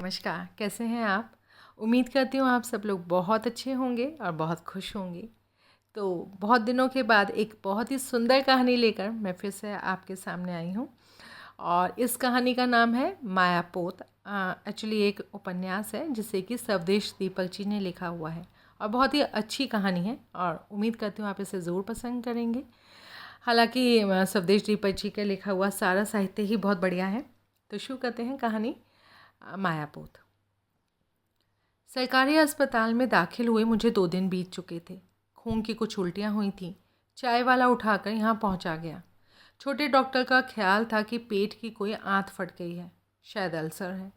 नमस्कार, कैसे हैं आप? उम्मीद करती हूँ आप सब लोग बहुत अच्छे होंगे और बहुत खुश होंगे। तो बहुत दिनों के बाद एक बहुत ही सुंदर कहानी लेकर मैं फिर से आपके सामने आई हूँ और इस कहानी का नाम है मायापोत। एक्चुअली एक उपन्यास है जिसे कि स्वदेश दीपक जी ने लिखा हुआ है और बहुत ही अच्छी कहानी है और उम्मीद करती हूँ आप इसे ज़रूर पसंद करेंगे। हालांकि स्वदेश दीपक जी का लिखा हुआ सारा साहित्य ही बहुत बढ़िया है। तो शुरू करते हैं कहानी मायापोत। सरकारी अस्पताल में दाखिल हुए मुझे 2 दिन बीत चुके थे। खून की कुछ उल्टियाँ हुई थीं। चाय वाला उठाकर यहाँ पहुँचा गया। छोटे डॉक्टर का ख्याल था कि पेट की कोई आंत फट गई है, शायद अल्सर है।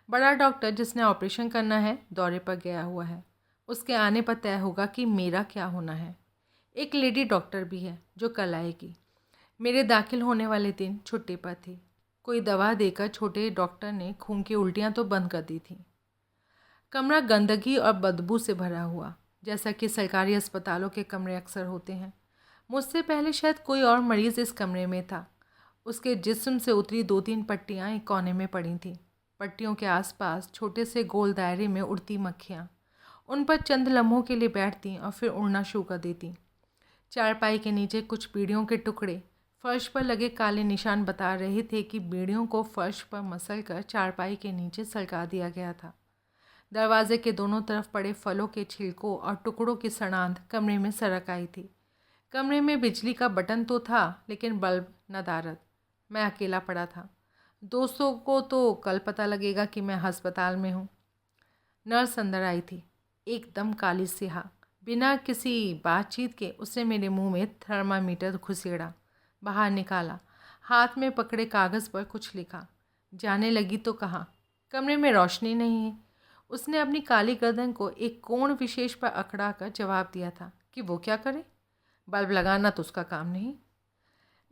बड़ा डॉक्टर जिसने ऑपरेशन करना है दौरे पर गया हुआ है। उसके आने पर तय होगा कि मेरा क्या होना है। एक लेडी डॉक्टर भी है जो कल आएगी। मेरे दाखिल होने वाले दिन छुट्टी पर थी। कोई दवा देकर छोटे डॉक्टर ने खून की उल्टियाँ तो बंद कर दी थीं। कमरा गंदगी और बदबू से भरा हुआ, जैसा कि सरकारी अस्पतालों के कमरे अक्सर होते हैं। मुझसे पहले शायद कोई और मरीज़ इस कमरे में था। उसके जिस्म से उतरी 2-3 पट्टियाँ एक कोने में पड़ी थीं। पट्टियों के आसपास छोटे से गोल दायरे में उड़ती मक्खियाँ उन पर चंद लम्हों के लिए बैठतीं और फिर उड़ना शुरू कर देतीं। चारपाई के नीचे कुछ बीड़ियों के टुकड़े फर्श पर लगे काले निशान बता रहे थे कि बीड़ियों को फर्श पर मसल कर चारपाई के नीचे सरका दिया गया था। दरवाजे के दोनों तरफ पड़े फलों के छिलकों और टुकड़ों की सड़ांध कमरे में सरक आई थी। कमरे में बिजली का बटन तो था लेकिन बल्ब नदारद। मैं अकेला पड़ा था। दोस्तों को तो कल पता लगेगा कि मैं अस्पताल में हूँ। नर्स अंदर आई थी, एकदम काली सिहा। बिना किसी बातचीत के उसने मेरे मुंह में थर्मामीटर घुसेड़ा, बाहर निकाला, हाथ में पकड़े कागज़ पर कुछ लिखा। जाने लगी तो कहा, कमरे में रोशनी नहीं है। उसने अपनी काली गर्दन को एक कोण विशेष पर अकड़ा कर जवाब दिया था कि वो क्या करे, बल्ब लगाना तो उसका काम नहीं।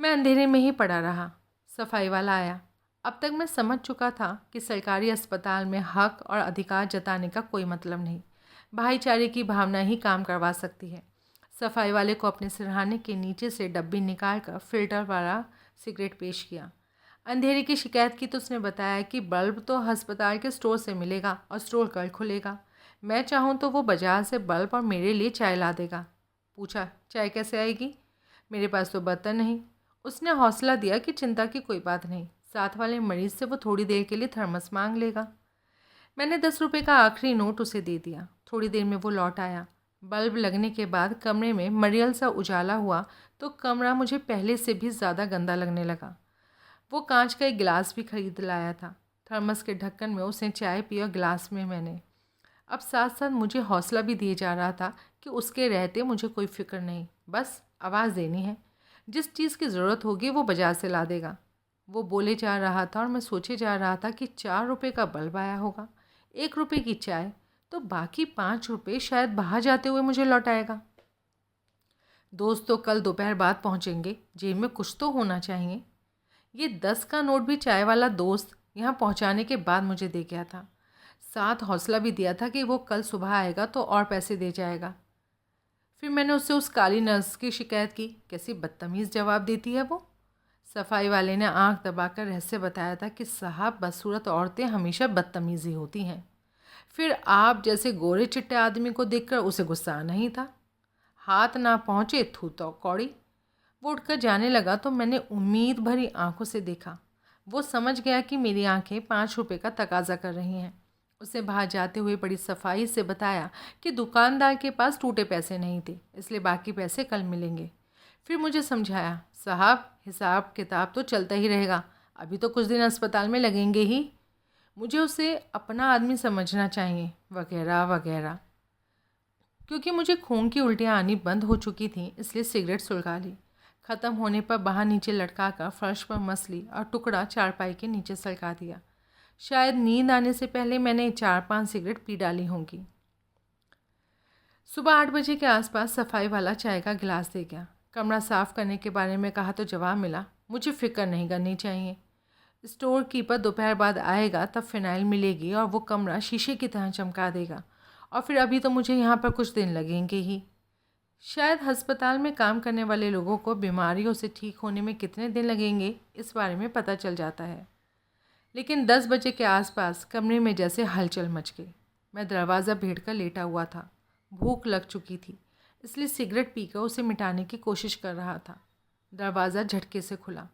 मैं अंधेरे में ही पड़ा रहा। सफाई वाला आया। अब तक मैं समझ चुका था कि सरकारी अस्पताल में हक और अधिकार जताने का कोई मतलब नहीं। भाईचारे की भावना ही काम करवा सकती है। सफाई वाले को अपने सिरहाने के नीचे से डब्बी निकाल कर फिल्टर वाला सिगरेट पेश किया। अंधेरे की शिकायत की तो उसने बताया कि बल्ब तो अस्पताल के स्टोर से मिलेगा और स्टोर कल खुलेगा। मैं चाहूँ तो वो बाजार से बल्ब और मेरे लिए चाय ला देगा। पूछा, चाय कैसे आएगी? मेरे पास तो बर्तन नहीं। उसने हौसला दिया कि चिंता की कोई बात नहीं, साथ वाले मरीज से वो थोड़ी देर के लिए थर्मस मांग लेगा। मैंने 10 रुपये का आखिरी नोट उसे दे दिया। थोड़ी देर में वो लौट आया। बल्ब लगने के बाद कमरे में मरियल सा उजाला हुआ तो कमरा मुझे पहले से भी ज़्यादा गंदा लगने लगा। वो कांच का एक गिलास भी खरीद लाया था। थर्मस के ढक्कन में उसने चाय पी और गिलास में मैंने। अब साथ साथ मुझे हौसला भी दिए जा रहा था कि उसके रहते मुझे कोई फिक्र नहीं, बस आवाज़ देनी है। जिस चीज़ की ज़रूरत होगी वो बाजार से ला देगा। वो बोले जा रहा था और मैं सोचे जा रहा था कि 4 रुपये का बल्ब आया होगा, 1 रुपये की चाय, तो बाकी 5 रुपये शायद बाहर जाते हुए मुझे लौटाएगा। दोस्त तो कल दोपहर बाद पहुँचेंगे, जेब में कुछ तो होना चाहिए। ये 10 का नोट भी चाय वाला दोस्त यहाँ पहुँचाने के बाद मुझे दे गया था। साथ हौसला भी दिया था कि वो कल सुबह आएगा तो और पैसे दे जाएगा। फिर मैंने उससे उस काली नर्स की शिकायत की। कैसी बदतमीज़ जवाब देती है वो। सफाई वाले ने आंख दबाकर रहस्य बताया था कि साहब, बदसूरत औरतें हमेशा बदतमीज़ ही होती हैं। फिर आप जैसे गोरे चिट्टे आदमी को देखकर उसे गुस्सा आना ही था। हाथ ना पहुँचे थू तो कौड़ी। वो उठकर जाने लगा तो मैंने उम्मीद भरी आंखों से देखा। वो समझ गया कि मेरी आंखें 5 रुपये का तकाजा कर रही हैं। उसे बाहर जाते हुए बड़ी सफाई से बताया कि दुकानदार के पास टूटे पैसे नहीं थे, इसलिए बाकी पैसे कल मिलेंगे। फिर मुझे समझाया, साहब हिसाब किताब तो चलता ही रहेगा, अभी तो कुछ दिन अस्पताल में लगेंगे ही, मुझे उसे अपना आदमी समझना चाहिए, वगैरह वगैरह। क्योंकि मुझे खून की उल्टियाँ आनी बंद हो चुकी थीं, इसलिए सिगरेट सुलगा ली। ख़त्म होने पर बाहर नीचे लटका कर फर्श पर मस ली और टुकड़ा चारपाई के नीचे सरका दिया। शायद नींद आने से पहले मैंने 4-5 सिगरेट पी डाली होंगी। सुबह 8 बजे के आसपास सफाई वाला चाय का गिलास दे गया। कमरा साफ़ करने के बारे में कहा तो जवाब मिला, मुझे फ़िक्र नहीं करनी चाहिए। स्टोर कीपर दोपहर बाद आएगा, तब फ़िनाइल मिलेगी और वो कमरा शीशे की तरह चमका देगा। और फिर अभी तो मुझे यहाँ पर कुछ दिन लगेंगे ही। शायद अस्पताल में काम करने वाले लोगों को बीमारियों से ठीक होने में कितने दिन लगेंगे, इस बारे में पता चल जाता है। लेकिन 10 बजे के आसपास कमरे में जैसे हलचल मच गई। मैं दरवाज़ा भेड़ कर लेटा हुआ था। भूख लग चुकी थी, इसलिए सिगरेट पीकर उसे मिटाने की कोशिश कर रहा था। दरवाज़ा झटके से खुला।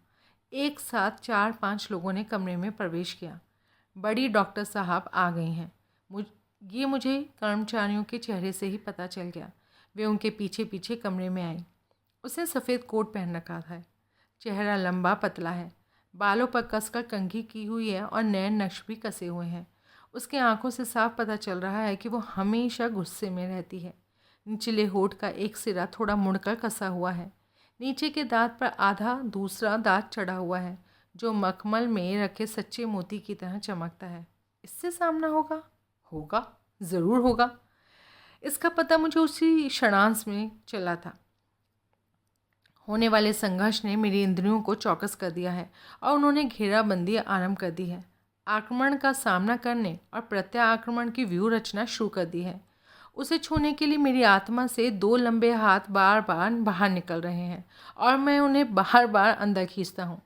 एक साथ 4-5 लोगों ने कमरे में प्रवेश किया। बड़ी डॉक्टर साहब आ गई हैं। मुझे कर्मचारियों के चेहरे से ही पता चल गया। वे उनके पीछे पीछे कमरे में आई। उसने सफ़ेद कोट पहन रखा है। चेहरा लंबा पतला है, बालों पर कसकर कंघी की हुई है और नैन नक्श भी कसे हुए हैं। उसके आंखों से साफ पता चल रहा है कि वो हमेशा गुस्से में रहती है। निचले होठ का एक सिरा थोड़ा मुड़कर कसा हुआ है। नीचे के दांत पर आधा दूसरा दांत चढ़ा हुआ है, जो मखमल में रखे सच्चे मोती की तरह चमकता है। इससे सामना होगा? होगा, ज़रूर होगा। इसका पता मुझे उसी क्षणांश में चला था। होने वाले संघर्ष ने मेरी इंद्रियों को चौकस कर दिया है और उन्होंने घेराबंदी आरंभ कर दी है। आक्रमण का सामना करने और प्रत्याक्रमण की व्यूह रचना शुरू कर दी है। उसे छूने के लिए मेरी आत्मा से 2 लंबे हाथ बार बार बाहर निकल रहे हैं और मैं उन्हें बार बार अंदर खींचता हूँ।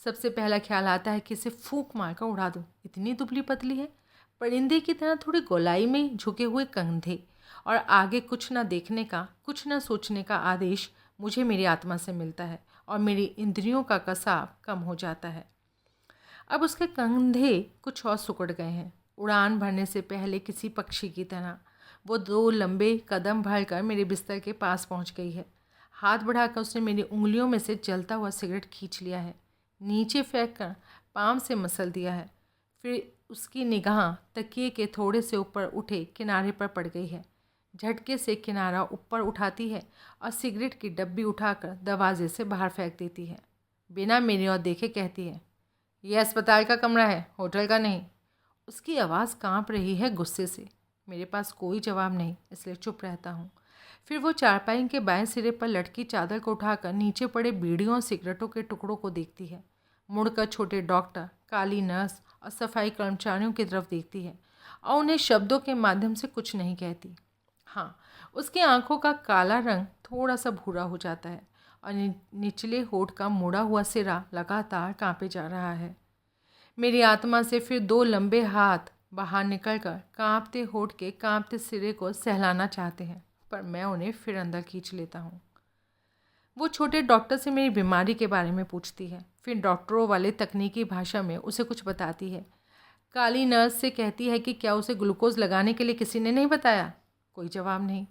सबसे पहला ख्याल आता है कि इसे फूंक मारकर उड़ा दूँ। इतनी दुबली पतली है, परिंदे की तरह थोड़ी गोलाई में झुके हुए कंधे, और आगे कुछ न देखने का, कुछ न सोचने का आदेश मुझे मेरी आत्मा से मिलता है और मेरी इंद्रियों का कसाव कम हो जाता है। अब उसके कंधे कुछ और सिकुड़ गए हैं। उड़ान भरने से पहले किसी पक्षी की तरह वो 2 लंबे कदम भरकर मेरे बिस्तर के पास पहुंच गई है। हाथ बढ़ाकर उसने मेरी उंगलियों में से जलता हुआ सिगरेट खींच लिया है, नीचे फेंक कर पाम से मसल दिया है। फिर उसकी निगाह तकिए के थोड़े से ऊपर उठे किनारे पर पड़ गई है। झटके से किनारा ऊपर उठाती है और सिगरेट की डब्बी उठाकर दरवाजे से बाहर फेंक देती है। बिना मेरी ओर देखे कहती है, यह अस्पताल का कमरा है, होटल का नहीं। उसकी आवाज़ कांप रही है गुस्से से। मेरे पास कोई जवाब नहीं, इसलिए चुप रहता हूँ। फिर वो चारपाई के बाएं सिरे पर लटकी चादर को उठाकर नीचे पड़े बीड़ियों और सिगरेटों के टुकड़ों को देखती है। मुड़कर छोटे डॉक्टर, काली नर्स और सफाई कर्मचारियों की तरफ देखती है और उन्हें शब्दों के माध्यम से कुछ नहीं कहती। हाँ, उसकी आंखों का काला रंग थोड़ा सा भूरा हो जाता है और निचले होठ का मुड़ा हुआ सिरा लगातार कांपे जा रहा है। मेरी आत्मा से फिर 2 लंबे हाथ बाहर निकलकर कांपते होठ के कांपते सिरे को सहलाना चाहते हैं, पर मैं उन्हें फिर अंदर खींच लेता हूँ। वो छोटे डॉक्टर से मेरी बीमारी के बारे में पूछती है, फिर डॉक्टरों वाले तकनीकी भाषा में उसे कुछ बताती है। काली नर्स से कहती है कि क्या उसे ग्लूकोज लगाने के लिए किसी ने नहीं बताया? कोई जवाब नहीं।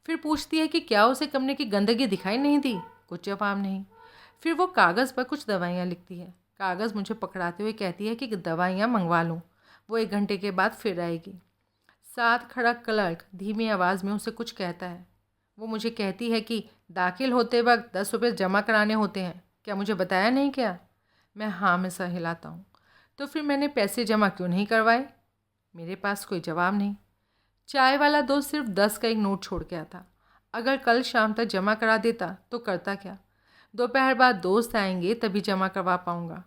फिर पूछती है कि क्या उसे कमरे की गंदगी दिखाई नहीं दी? कुछ जवाब नहीं। फिर वो कागज़ पर कुछ दवाइयाँ लिखती है। कागज़ मुझे पकड़ाते हुए कहती है कि दवाइयाँ मंगवा लूँ। वो 1 घंटे के बाद फिर आएगी। साथ खड़ा क्लर्क धीमी आवाज़ में उसे कुछ कहता है। वो मुझे कहती है कि दाखिल होते वक्त 10 रुपये जमा कराने होते हैं। क्या मुझे बताया नहीं क्या? मैं हाँ में सर हिलाता हूँ। तो फिर मैंने पैसे जमा क्यों नहीं करवाए? मेरे पास कोई जवाब नहीं। चाय वाला दोस्त सिर्फ 10 का एक नोट छोड़ गया था। अगर कल शाम तक जमा करा देता तो करता क्या? दोपहर बाद दोस्त आएंगे तभी जमा करवा पाऊँगा।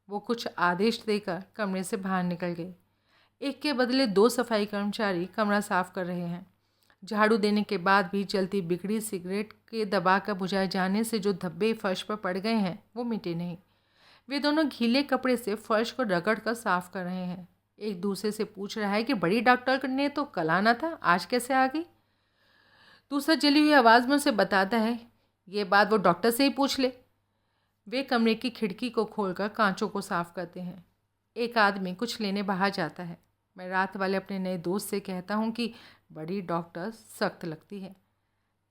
वो कुछ आदेश देकर कमरे से बाहर निकल गए। एक के बदले 2 सफाई कर्मचारी कमरा साफ कर रहे हैं। झाड़ू देने के बाद भी जलती बिगड़ी सिगरेट के दबाकर बुझाए जाने से जो धब्बे फर्श पर पड़ गए हैं वो मिटे नहीं। वे दोनों गीले कपड़े से फर्श को रगड़ कर साफ कर रहे हैं। एक दूसरे से पूछ रहा है कि बड़ी डॉक्टर ने तो कल आना था, आज कैसे आ गई? दूसरा जली हुई आवाज़ में उसे बताता है, ये बात वो डॉक्टर से ही पूछ ले। वे कमरे की खिड़की को खोलकर कांचों को साफ करते हैं। एक आदमी कुछ लेने बाहर जाता है। मैं रात वाले अपने नए दोस्त से कहता हूँ कि बड़ी डॉक्टर सख्त लगती है।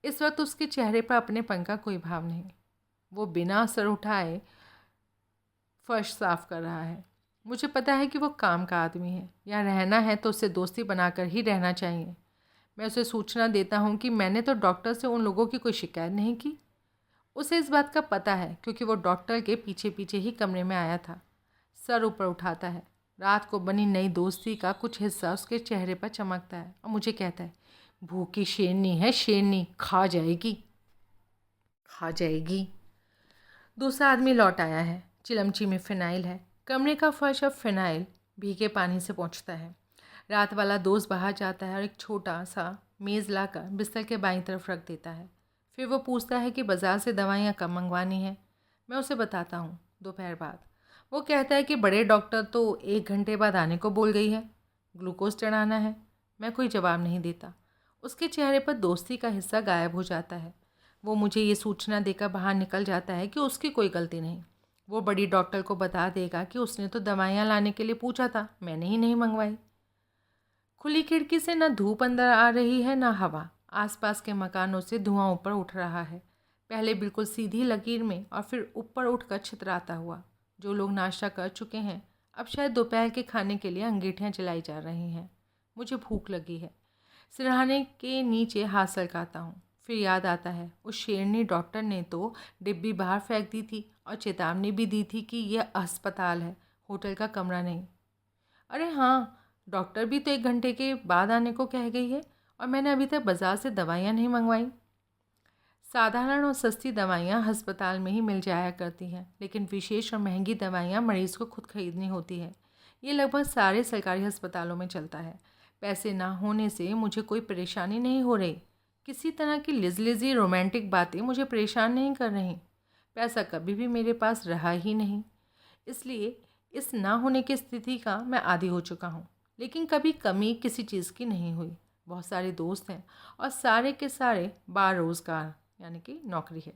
इस वक्त उसके चेहरे पर अपनेपन का कोई भाव नहीं। वो बिना सर उठाए फर्श साफ कर रहा है। मुझे पता है कि वो काम का आदमी है। यहाँ रहना है तो उससे दोस्ती बनाकर ही रहना चाहिए। मैं उसे सूचना देता हूँ कि मैंने तो डॉक्टर से उन लोगों की कोई शिकायत नहीं की। उसे इस बात का पता है क्योंकि वो डॉक्टर के पीछे पीछे ही कमरे में आया था। सर ऊपर उठाता है। रात को बनी नई दोस्ती का कुछ हिस्सा उसके चेहरे पर चमकता है और मुझे कहता है, भूखी शेरनी है, शेरनी खा जाएगी, खा जाएगी। दूसरा आदमी लौट आया है। चिलमची में फिनाइल है। कमरे का फर्श अब फिनाइल भीगे पानी से पोंछता है। रात वाला दोस्त बाहर जाता है और एक छोटा सा मेज़ लाकर बिस्तर के बाईं तरफ रख देता है। फिर वो पूछता है कि बाज़ार से दवाइयाँ कब मंगवानी है। मैं उसे बताता हूँ, दोपहर बाद। वो कहता है कि बड़े डॉक्टर तो 1 घंटे बाद आने को बोल गई है, ग्लूकोज चढ़ाना है। मैं कोई जवाब नहीं देता। उसके चेहरे पर दोस्ती का हिस्सा गायब हो जाता है। वो मुझे ये सूचना देकर बाहर निकल जाता है कि उसकी कोई गलती नहीं। वो बड़ी डॉक्टर को बता देगा कि उसने तो दवाइयाँ लाने के लिए पूछा था, मैंने ही नहीं मंगवाई। खुली खिड़की से न धूप अंदर आ रही है न हवा। आसपास के मकानों से धुआं ऊपर उठ रहा है, पहले बिल्कुल सीधी लकीर में और फिर ऊपर उठकर छितराता हुआ। जो लोग नाश्ता कर चुके हैं, अब शायद दोपहर के खाने के लिए अंगीठियाँ जलाई जा रही हैं। मुझे भूख लगी है। सिरहाने के नीचे हाथ सरकाता हूँ। फिर याद आता है, उस शेरनी डॉक्टर ने तो डिब्बी बाहर फेंक दी थी और चेतावनी भी दी थी कि यह अस्पताल है, होटल का कमरा नहीं। अरे हाँ, डॉक्टर भी तो 1 घंटे के बाद आने को कह गई है और मैंने अभी तक बाज़ार से दवाइयाँ नहीं मंगवाई। साधारण और सस्ती दवाइयाँ अस्पताल में ही मिल जाया करती हैं, लेकिन विशेष और महंगी दवाइयाँ मरीज़ को खुद खरीदनी होती है। ये लगभग सारे सरकारी अस्पतालों में चलता है। पैसे ना होने से मुझे कोई परेशानी नहीं हो रही। किसी तरह की लिजलिजी रोमांटिक बातें मुझे परेशान नहीं कर रही। पैसा कभी भी मेरे पास रहा ही नहीं, इसलिए इस ना होने की स्थिति का मैं आदी हो चुका हूँ। लेकिन कभी कमी किसी चीज़ की नहीं हुई। बहुत सारे दोस्त हैं और सारे के सारे बारोज़गार, यानी कि नौकरी है।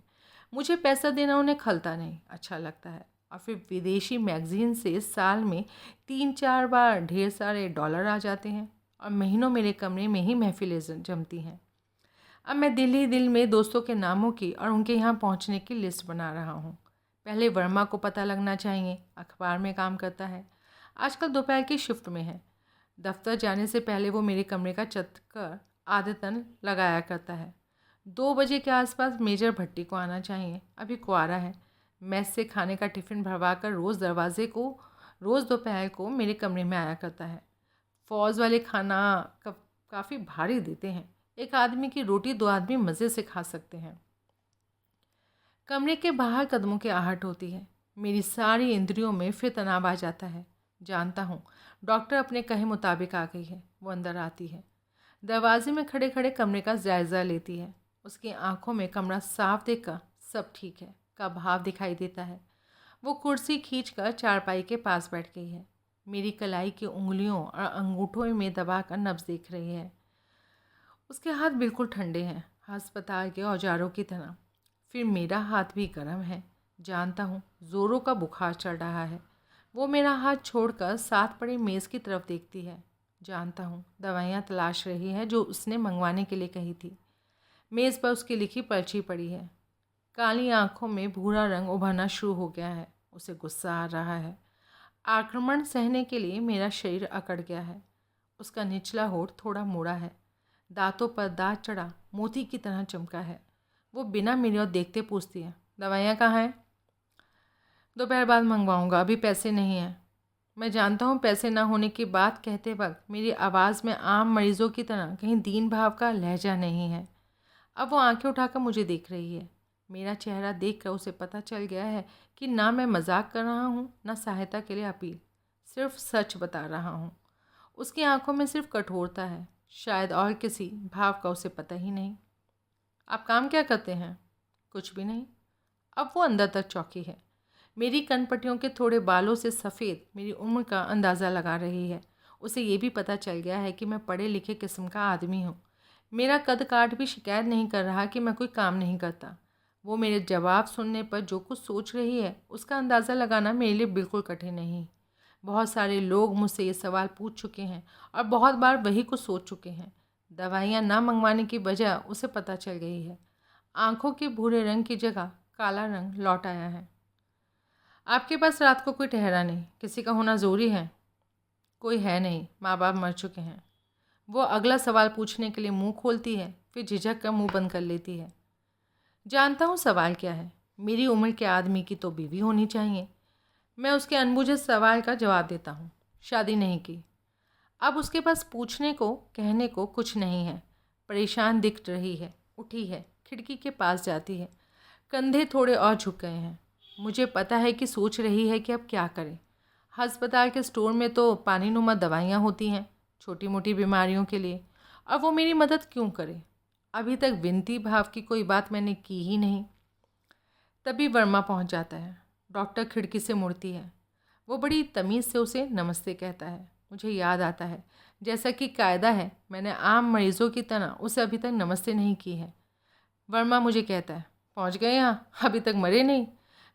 मुझे पैसा देना उन्हें खलता नहीं, अच्छा लगता है। और फिर विदेशी मैगज़ीन से साल में 3-4 बार ढेर सारे डॉलर आ जाते हैं और महीनों मेरे कमरे में ही महफिलें जमती हैं। अब मैं दिल ही दिल में दोस्तों के नामों की और उनके यहाँ पहुँचने की लिस्ट बना रहा हूँ। पहले वर्मा को पता लगना चाहिए, अखबार में काम करता है, आजकल दोपहर की शिफ्ट में है। दफ्तर जाने से पहले वो मेरे कमरे का चक्कर आदतन लगाया करता है। 2 बजे के आसपास मेजर भट्टी को आना चाहिए, अभी कुआरा है। मेस से खाने का टिफ़िन भरवा कर रोज़ दोपहर को मेरे कमरे में आया करता है। फौज वाले खाना काफ़ी भारी देते हैं। एक आदमी की रोटी 2 आदमी मज़े से खा सकते हैं। कमरे के बाहर कदमों की आहट होती है। मेरी सारी इंद्रियों में फिर तनाव आ जाता है। जानता हूँ डॉक्टर अपने कहे मुताबिक आ गई है। वो अंदर आती है, दरवाजे में खड़े खड़े कमरे का जायज़ा लेती है। उसकी आंखों में कमरा साफ देखकर सब ठीक है का भाव दिखाई देता है। वो कुर्सी खींचकर चारपाई के पास बैठ गई है। मेरी कलाई की उंगलियों और अंगूठों में दबाकर नब्ज़ देख रही है। उसके हाथ बिल्कुल ठंडे हैं, अस्पताल के औजारों की तरह। फिर मेरा हाथ भी गर्म है। जानता हूँ ज़ोरों का बुखार चढ़ रहा है। वो मेरा हाथ छोड़कर साथ पड़े मेज़ की तरफ देखती है। जानता हूँ दवाइयाँ तलाश रही है जो उसने मंगवाने के लिए कही थी। मेज़ पर उसकी लिखी पर्ची पड़ी है। काली आंखों में भूरा रंग उभरना शुरू हो गया है। उसे गुस्सा आ रहा है। आक्रमण सहने के लिए मेरा शरीर अकड़ गया है। उसका निचला होठ थोड़ा मुड़ा है, दांतों पर दांत चढ़ा मोती की तरह चमका है। वो बिना मेरी ओर देखते पूछती है, दवाइयाँ कहाँ हैं? दोपहर बाद मंगवाऊँगा, अभी पैसे नहीं हैं। मैं जानता हूँ पैसे ना होने की बात कहते वक्त मेरी आवाज़ में आम मरीज़ों की तरह कहीं दीन भाव का लहजा नहीं है। अब वो आंखें उठाकर मुझे देख रही है। मेरा चेहरा देखकर उसे पता चल गया है कि ना मैं मजाक कर रहा हूँ ना सहायता के लिए अपील, सिर्फ सच बता रहा हूँ। उसकी आंखों में सिर्फ कठोरता है, शायद और किसी भाव का उसे पता ही नहीं। आप काम क्या करते हैं? कुछ भी नहीं। अब वो अंदर तक चौंकी है। मेरी कनपटियों के थोड़े बालों से सफ़ेद मेरी उम्र का अंदाज़ा लगा रही है। उसे ये भी पता चल गया है कि मैं पढ़े लिखे किस्म का आदमी हूँ। मेरा कद काठ भी शिकायत नहीं कर रहा कि मैं कोई काम नहीं करता। वो मेरे जवाब सुनने पर जो कुछ सोच रही है उसका अंदाज़ा लगाना मेरे लिए बिल्कुल कठिन नहीं। बहुत सारे लोग मुझसे ये सवाल पूछ चुके हैं और बहुत बार वही कुछ सोच चुके हैं। दवाइयाँ ना मंगवाने की वजह उसे पता चल गई है। आँखों के भूरे रंग की जगह काला रंग लौट आया है। आपके पास रात को कोई ठहरा नहीं, किसी का होना ज़रूरी है? कोई है नहीं, माँ बाप मर चुके हैं। वो अगला सवाल पूछने के लिए मुंह खोलती है, फिर झिझक कर मुंह बंद कर लेती है। जानता हूँ सवाल क्या है। मेरी उम्र के आदमी की तो बीवी होनी चाहिए। मैं उसके अनबुझे सवाल का जवाब देता हूँ, शादी नहीं की। अब उसके पास पूछने को कहने को कुछ नहीं है। परेशान दिख रही है, उठी है, खिड़की के पास जाती है। कंधे थोड़े और झुक गए हैं। मुझे पता है कि सोच रही है कि अब क्या करें। अस्पताल के स्टोर में तो पानीनुमा दवाइयाँ होती हैं छोटी मोटी बीमारियों के लिए, अब वो मेरी मदद क्यों करे? अभी तक विनती भाव की कोई बात मैंने की ही नहीं। तभी वर्मा पहुंच जाता है। डॉक्टर खिड़की से मुड़ती है। वो बड़ी तमीज़ से उसे नमस्ते कहता है। मुझे याद आता है, जैसा कि कायदा है, मैंने आम मरीज़ों की तरह उसे अभी तक नमस्ते नहीं की है। वर्मा मुझे कहता है, पहुंच गए यहाँ, अभी तक मरे नहीं।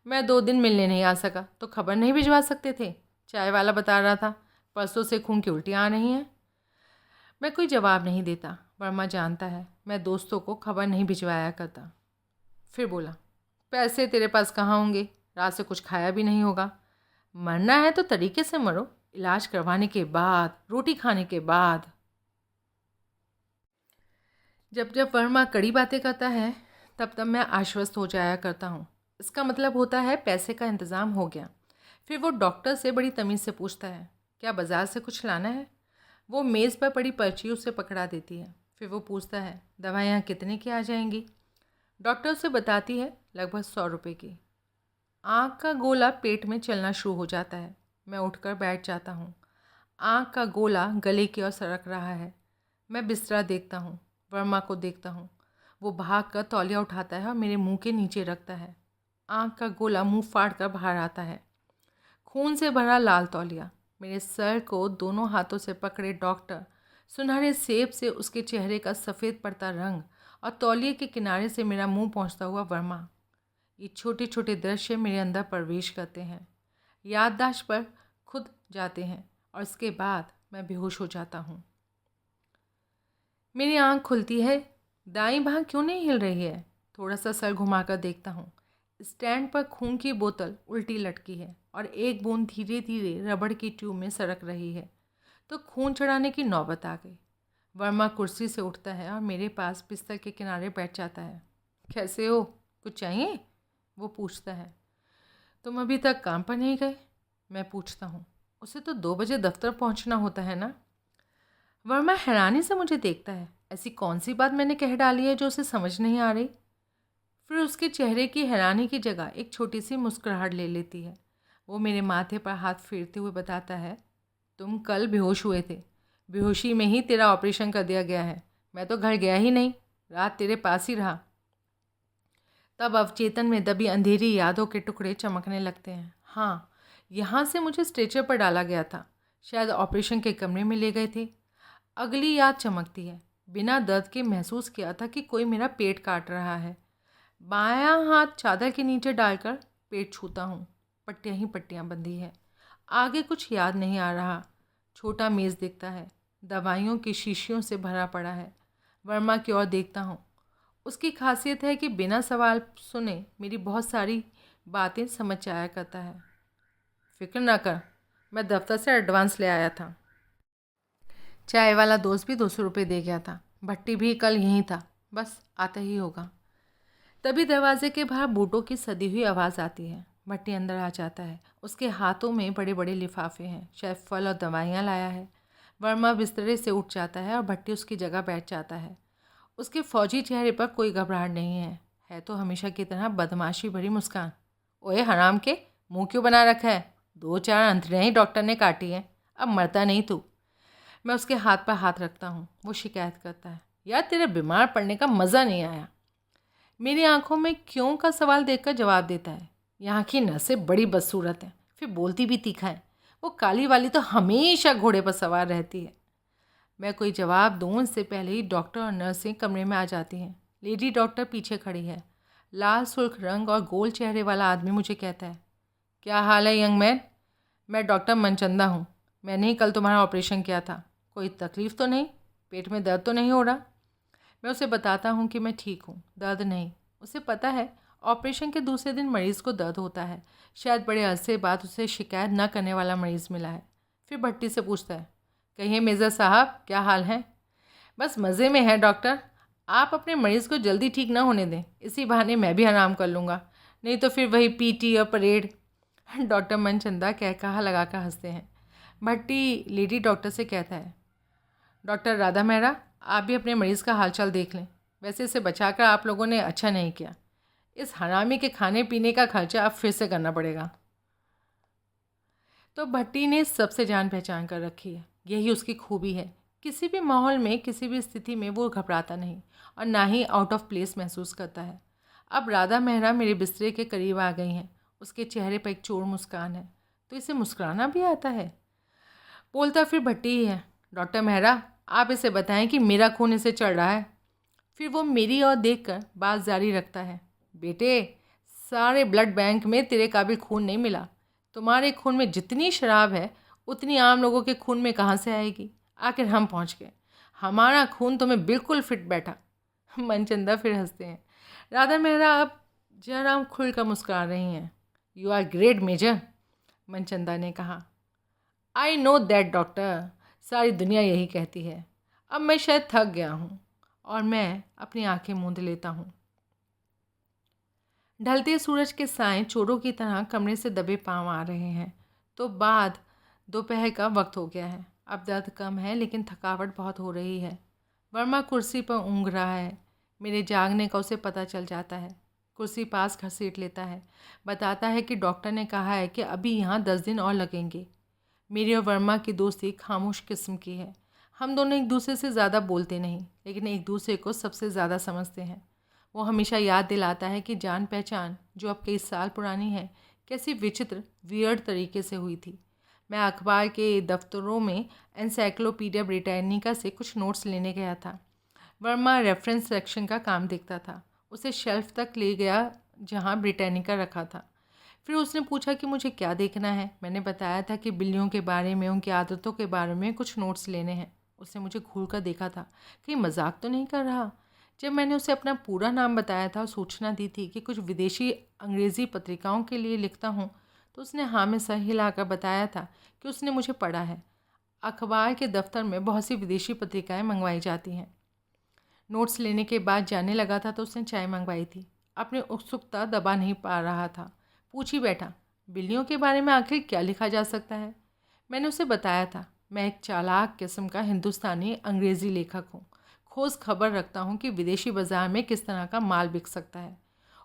मैं 2 दिन मिलने नहीं आ सका तो खबर नहीं भिजवा सकते थे? चाय वाला बता रहा था परसों से खून की उल्टियाँ आ रही हैं। मैं कोई जवाब नहीं देता। वर्मा जानता है मैं दोस्तों को खबर नहीं भिजवाया करता। फिर बोला, पैसे तेरे पास कहाँ होंगे? रात से कुछ खाया भी नहीं होगा। मरना है तो तरीके से मरो, इलाज करवाने के बाद, रोटी खाने के बाद। जब जब वर्मा कड़ी बातें करता है तब तब मैं आश्वस्त हो जाया करता हूँ। इसका मतलब होता है पैसे का इंतज़ाम हो गया। फिर वो डॉक्टर से बड़ी तमीज़ से पूछता है, क्या बाज़ार से कुछ लाना है? वो मेज़ पर पड़ी पर्ची उसे पकड़ा देती है। फिर वो पूछता है, दवाइयाँ कितने की आ जाएंगी? डॉक्टर उसे बताती है, लगभग 100 रुपये की। आँख का गोला पेट में चलना शुरू हो जाता है। मैं उठकर बैठ जाता हूँ। आँख का गोला गले की ओर सरक रहा है। मैं बिस्तरा देखता हूँ, वर्मा को देखता हूँ। वो भाग कर तौलिया उठाता है और मेरे मुंह के नीचे रखता है। आँख का गोला मुंह फाड़ कर बाहर आता है। खून से भरा लाल तौलिया। मेरे सर को दोनों हाथों से पकड़े डॉक्टर सुनहरे सेब से उसके चेहरे का सफ़ेद पड़ता रंग और तौलिए के किनारे से मेरा मुंह पहुंचता हुआ वर्मा। ये छोटे छोटे दृश्य मेरे अंदर प्रवेश करते हैं, याददाश्त पर खुद जाते हैं और इसके बाद मैं बेहोश हो जाता हूँ। मेरी आँख खुलती है। दाईं बाँह क्यों नहीं हिल रही है? थोड़ा सा सर घुमाकर देखता हूँ। स्टैंड पर खून की बोतल उल्टी लटकी है और एक बूंद धीरे धीरे रबड़ की ट्यूब में सरक रही है। तो खून चढ़ाने की नौबत आ गई। वर्मा कुर्सी से उठता है और मेरे पास बिस्तर के किनारे बैठ जाता है। कैसे हो? कुछ चाहिए? वो पूछता है। तुम अभी तक काम पर नहीं गए? मैं पूछता हूँ। उसे तो 2 बजे दफ्तर पहुँचना होता है ना? वर्मा हैरानी से मुझे देखता है। ऐसी कौन सी बात मैंने कह डाली है जो उसे समझ नहीं आ रही? फिर उसके चेहरे की हैरानी की जगह एक छोटी सी मुस्कुराहट ले लेती है। वो मेरे माथे पर हाथ फेरते हुए बताता है, तुम कल बेहोश हुए थे। बेहोशी में ही तेरा ऑपरेशन कर दिया गया है। मैं तो घर गया ही नहीं, रात तेरे पास ही रहा। तब अवचेतन में दबी अंधेरी यादों के टुकड़े चमकने लगते हैं। हाँ, यहाँ से मुझे स्ट्रेचर पर डाला गया था। शायद ऑपरेशन के कमरे में ले गए थे। अगली याद चमकती है। बिना दर्द के महसूस किया था कि कोई मेरा पेट काट रहा है। बायां हाथ चादर के नीचे डालकर पेट छूता हूँ। पट्टियाँ ही पट्टियाँ बंधी है। आगे कुछ याद नहीं आ रहा। छोटा मेज़ दिखता है, दवाइयों की शीशियों से भरा पड़ा है। वर्मा की ओर देखता हूँ। उसकी खासियत है कि बिना सवाल सुने मेरी बहुत सारी बातें समझ जाया करता है। फिक्र ना कर, मैं दफ्तर से एडवांस ले आया था। चाय वाला दोस्त भी 200 रुपये दे गया था। भट्टी भी कल यहीं था, बस आता ही होगा। तभी दरवाजे के बाहर बूटों की सदी हुई आवाज़ आती है। भट्टी अंदर आ जाता है। उसके हाथों में बड़े बड़े लिफाफे हैं, शायद फल और दवाइयाँ लाया है। वर्मा बिस्तरे से उठ जाता है और भट्टी उसकी जगह बैठ जाता है। उसके फौजी चेहरे पर कोई घबराहट नहीं है तो हमेशा की तरह बदमाशी भरी मुस्कान। ओए हराम के, मुंह क्यों बना रखा है? 2-4 अंतड़ियाँ ही डॉक्टर ने काटी हैं, अब मरता नहीं तू। मैं उसके हाथ पर हाथ रखता हूँ। वो शिकायत करता है, यार तेरे बीमार पड़ने का मज़ा नहीं आया। मेरी आंखों में क्यों का सवाल देखकर जवाब देता है, यहाँ की नसें बड़ी बदसूरत हैं, फिर बोलती भी तीखा है। वो काली वाली तो हमेशा घोड़े पर सवार रहती है। मैं कोई जवाब दूँ इससे पहले ही डॉक्टर और नर्सें कमरे में आ जाती हैं। लेडी डॉक्टर पीछे खड़ी है। लाल सुर्ख रंग और गोल चेहरे वाला आदमी मुझे कहता है, क्या हाल है यंग मैन? मैं डॉक्टर मनचंदा हूँ। मैंने ही कल तुम्हारा ऑपरेशन किया था। कोई तकलीफ़ तो नहीं? पेट में दर्द तो नहीं हो रहा? मैं उसे बताता हूँ कि मैं ठीक हूँ, दर्द नहीं। उसे पता है ऑपरेशन के दूसरे दिन मरीज़ को दर्द होता है। शायद बड़े अरसे बाद उसे शिकायत न करने वाला मरीज़ मिला है। फिर भट्टी से पूछता है, कहिए मेजर साहब, क्या हाल है? बस मज़े में है डॉक्टर। आप अपने मरीज़ को जल्दी ठीक ना होने दें, इसी बहाने मैं भी आराम कर लूँगा, नहीं तो फिर वही पीटी और परेड। डॉक्टर मनचंदा कहा लगाकर हंसते हैं। भट्टी लेडी डॉक्टर से कहता है, डॉक्टर राधा मेहरा, आप भी अपने मरीज़ का हालचाल देख लें। वैसे इसे बचाकर आप लोगों ने अच्छा नहीं किया। इस हरामी के खाने पीने का खर्चा अब फिर से करना पड़ेगा। तो भट्टी ने सबसे जान पहचान कर रखी है। यही उसकी खूबी है। किसी भी माहौल में, किसी भी स्थिति में वो घबराता नहीं और ना ही आउट ऑफ प्लेस महसूस करता है। अब राधा मेहरा मेरे बिस्तरे के करीब आ गई हैं। उसके चेहरे पर एक चोर मुस्कान है। तो इसे मुस्कुराना भी आता है। बोलता फिर भट्टी ही है। डॉक्टर मेहरा, आप इसे बताएं कि मेरा खून इसे चढ़ रहा है। फिर वो मेरी ओर देखकर बात जारी रखता है। बेटे, सारे ब्लड बैंक में तेरे काबिल खून नहीं मिला। तुम्हारे खून में जितनी शराब है उतनी आम लोगों के खून में कहाँ से आएगी। आखिर हम पहुँच गए। हमारा खून तुम्हें बिल्कुल फिट बैठा। मनचंदा फिर हंसते हैं। राधा मेहरा अब जयराम खुलकर मुस्कुरा रही हैं। You are great major, Manchanda ने कहा। आई नो दैट डॉक्टर, सारी दुनिया यही कहती है। अब मैं शायद थक गया हूँ और मैं अपनी आंखें मूंद लेता हूँ। ढलते सूरज के साए चोरों की तरह कमरे से दबे पांव आ रहे हैं। तो बाद दोपहर का वक्त हो गया है। अब दर्द कम है लेकिन थकावट बहुत हो रही है। वर्मा कुर्सी पर ऊँघ रहा है। मेरे जागने का उसे पता चल जाता है। कुर्सी पास घसीट लेता है। बताता है कि डॉक्टर ने कहा है कि अभी यहाँ 10 दिन और लगेंगे। मेरी और वर्मा की दोस्ती खामोश किस्म की है। हम दोनों एक दूसरे से ज़्यादा बोलते नहीं, लेकिन एक दूसरे को सबसे ज़्यादा समझते हैं। वो हमेशा याद दिलाता है कि जान पहचान जो अब कई साल पुरानी है कैसी विचित्र वियर्ड तरीके से हुई थी। मैं अखबार के दफ्तरों में एनसाइक्लोपीडिया ब्रिटानिका से कुछ नोट्स लेने गया था। वर्मा रेफरेंस सेक्शन का काम देखता था। उसे शेल्फ तक ले गया जहाँ ब्रिटानिका रखा था। फिर उसने पूछा कि मुझे क्या देखना है। मैंने बताया था कि बिल्लियों के बारे में, उनकी आदतों के बारे में कुछ नोट्स लेने हैं। उसने मुझे घूर कर देखा था, कहीं मजाक तो नहीं कर रहा। जब मैंने उसे अपना पूरा नाम बताया था और सूचना दी थी कि कुछ विदेशी अंग्रेज़ी पत्रिकाओं के लिए लिखता हूँ, तो उसने हाँ में सर हिलाकर बताया था कि उसने मुझे पढ़ा है। अखबार के दफ्तर में बहुत सी विदेशी पत्रिकाएँ मंगवाई जाती हैं। नोट्स लेने के बाद जाने लगा था तो उसने चाय मंगवाई थी। अपनी उत्सुकता दबा नहीं पा रहा था। पूछ ही बैठा, बिल्लियों के बारे में आखिर क्या लिखा जा सकता है। मैंने उसे बताया था, मैं एक चालाक किस्म का हिंदुस्तानी अंग्रेज़ी लेखक हूँ। खोज खबर रखता हूँ कि विदेशी बाज़ार में किस तरह का माल बिक सकता है।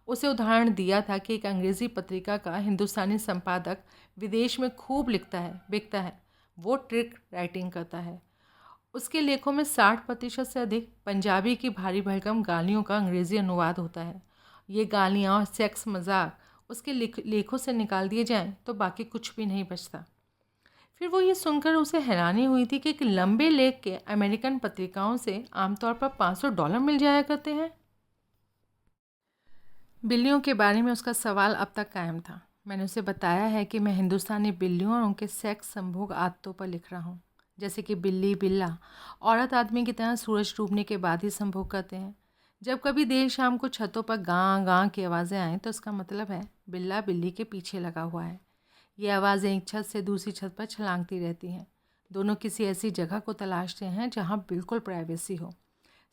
उसे उदाहरण दिया था कि एक अंग्रेज़ी पत्रिका का हिंदुस्तानी संपादक विदेश में खूब बिकता है। वो ट्रिक राइटिंग करता है। उसके लेखों में 60% से अधिक पंजाबी की भारी भरकम गालियों का अंग्रेज़ी अनुवाद होता है। ये गालियाँ और सेक्स मजाक उसके लेखों से निकाल दिए जाएं तो बाकी कुछ भी नहीं बचता। फिर वो ये सुनकर उसे हैरानी हुई थी कि एक लंबे लेख के अमेरिकन पत्रिकाओं से आमतौर पर $500 मिल जाया करते हैं। बिल्लियों के बारे में उसका सवाल अब तक कायम था। मैंने उसे बताया है कि मैं हिंदुस्तानी बिल्लियों और उनके सेक्स संभोग आदतों पर लिख रहा हूँ। जैसे कि बिल्ली बिल्ला औरत आदमी की तरह सूरज डूबने के बाद ही संभोग करते हैं। जब कभी देर शाम को छतों पर गां गां की आवाज़ें आएँ तो इसका मतलब है बिल्ला बिल्ली के पीछे लगा हुआ है। ये आवाज़ें एक छत से दूसरी छत पर छलांगती रहती हैं। दोनों किसी ऐसी जगह को तलाशते हैं जहाँ बिल्कुल प्राइवेसी हो।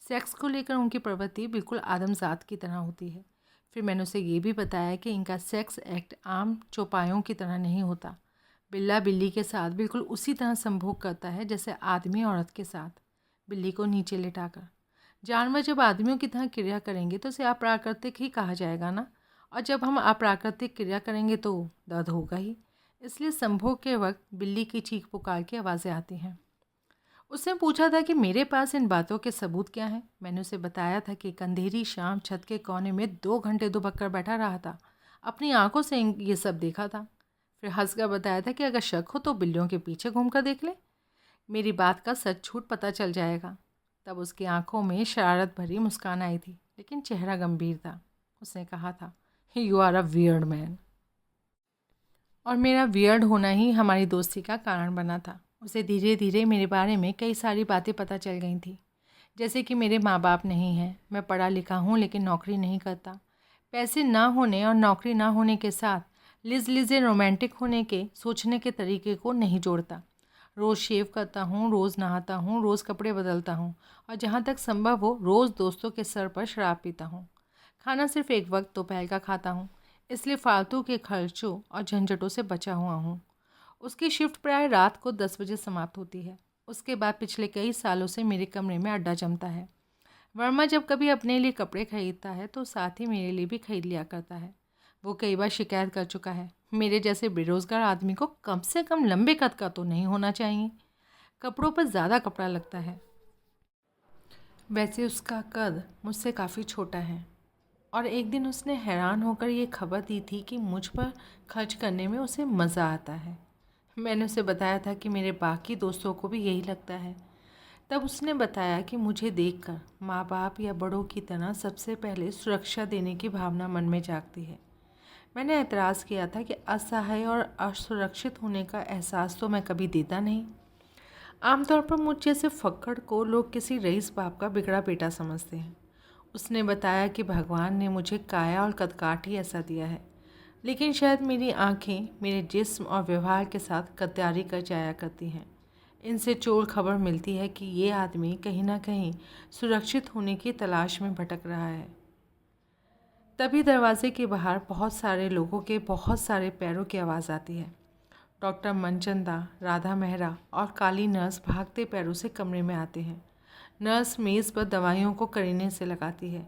सेक्स को लेकर उनकी प्रवृत्ति बिल्कुल आदमजात की तरह होती है। फिर मैंने उसे ये भी बताया कि इनका सेक्स एक्ट आम चौपायों की तरह नहीं होता। बिल्ला बिल्ली के साथ बिल्कुल उसी तरह संभोग करता है जैसे आदमी औरत के साथ, बिल्ली को नीचे लिटाकर। जानवर जब आदमियों की तरह क्रिया करेंगे तो उसे अप्राकृतिक ही कहा जाएगा ना, और जब हम अप्राकृतिक क्रिया करेंगे तो दर्द होगा ही। इसलिए संभोग के वक्त बिल्ली की चीख पुकार की आवाज़ें आती हैं। उसने पूछा था कि मेरे पास इन बातों के सबूत क्या हैं। मैंने उसे बताया था कि एक अंधेरी शाम छत के कोने में 2 घंटे दुबक कर बैठा रहा था। अपनी आंखों से ये सब देखा था। फिर हंसकर बताया था कि अगर शक हो तो बिल्लियों के पीछे घूम कर देख ले, मेरी बात का सच झूठ पता चल जाएगा। तब उसकी आंखों में शरारत भरी मुस्कान आई थी, लेकिन चेहरा गंभीर था। उसने कहा था, you are a weird man. और मेरा वियर्ड होना ही हमारी दोस्ती का कारण बना था। उसे धीरे धीरे मेरे बारे में कई सारी बातें पता चल गई थी। जैसे कि मेरे माँ बाप नहीं हैं, मैं पढ़ा लिखा हूँ लेकिन नौकरी नहीं करता। पैसे ना होने और नौकरी ना होने के साथ लिजे रोमांटिक होने के सोचने के तरीके को नहीं जोड़ता। रोज़ शेव करता हूँ, रोज़ नहाता हूँ, रोज़ कपड़े बदलता हूँ और जहाँ तक संभव हो रोज़ दोस्तों के सर पर शराब पीता हूँ। खाना सिर्फ एक वक्त दोपहर का खाता हूँ, इसलिए फालतू के खर्चों और झंझटों से बचा हुआ हूँ। उसकी शिफ्ट प्राय रात को 10 बजे समाप्त होती है। उसके बाद पिछले कई सालों से मेरे कमरे में अड्डा जमता है। वर्मा जब कभी अपने लिए कपड़े खरीदता है तो साथ ही मेरे लिए भी खरीद लिया करता है। वो कई बार शिकायत कर चुका है, मेरे जैसे बेरोज़गार आदमी को कम से कम लंबे कद का तो नहीं होना चाहिए। कपड़ों पर ज़्यादा कपड़ा लगता है। वैसे उसका कद मुझसे काफ़ी छोटा है। और एक दिन उसने हैरान होकर ये खबर दी थी कि मुझ पर खर्च करने में उसे मज़ा आता है। मैंने उसे बताया था कि मेरे बाकी दोस्तों को भी यही लगता है। तब उसने बताया कि मुझे देखकर माँ बाप या बड़ों की तरह सबसे पहले सुरक्षा देने की भावना मन में जागती है। मैंने एतराज़ किया था कि असहाय और असुरक्षित होने का एहसास तो मैं कभी देता नहीं। आमतौर पर मुझ जैसे फक्कड़ को लोग किसी रईस बाप का बिगड़ा बेटा समझते हैं। उसने बताया कि भगवान ने मुझे काया और कदकाठी ही ऐसा दिया है, लेकिन शायद मेरी आंखें मेरे जिस्म और व्यवहार के साथ गद्दारी कर जाया करती हैं। इनसे चोर खबर मिलती है कि ये आदमी कहीं ना कहीं सुरक्षित होने की तलाश में भटक रहा है। तभी दरवाजे के बाहर बहुत सारे लोगों के बहुत सारे पैरों की आवाज़ आती है। डॉक्टर मनचंदा, राधा मेहरा और काली नर्स भागते पैरों से कमरे में आते हैं। नर्स मेज़ पर दवाइयों को करीने से लगाती है।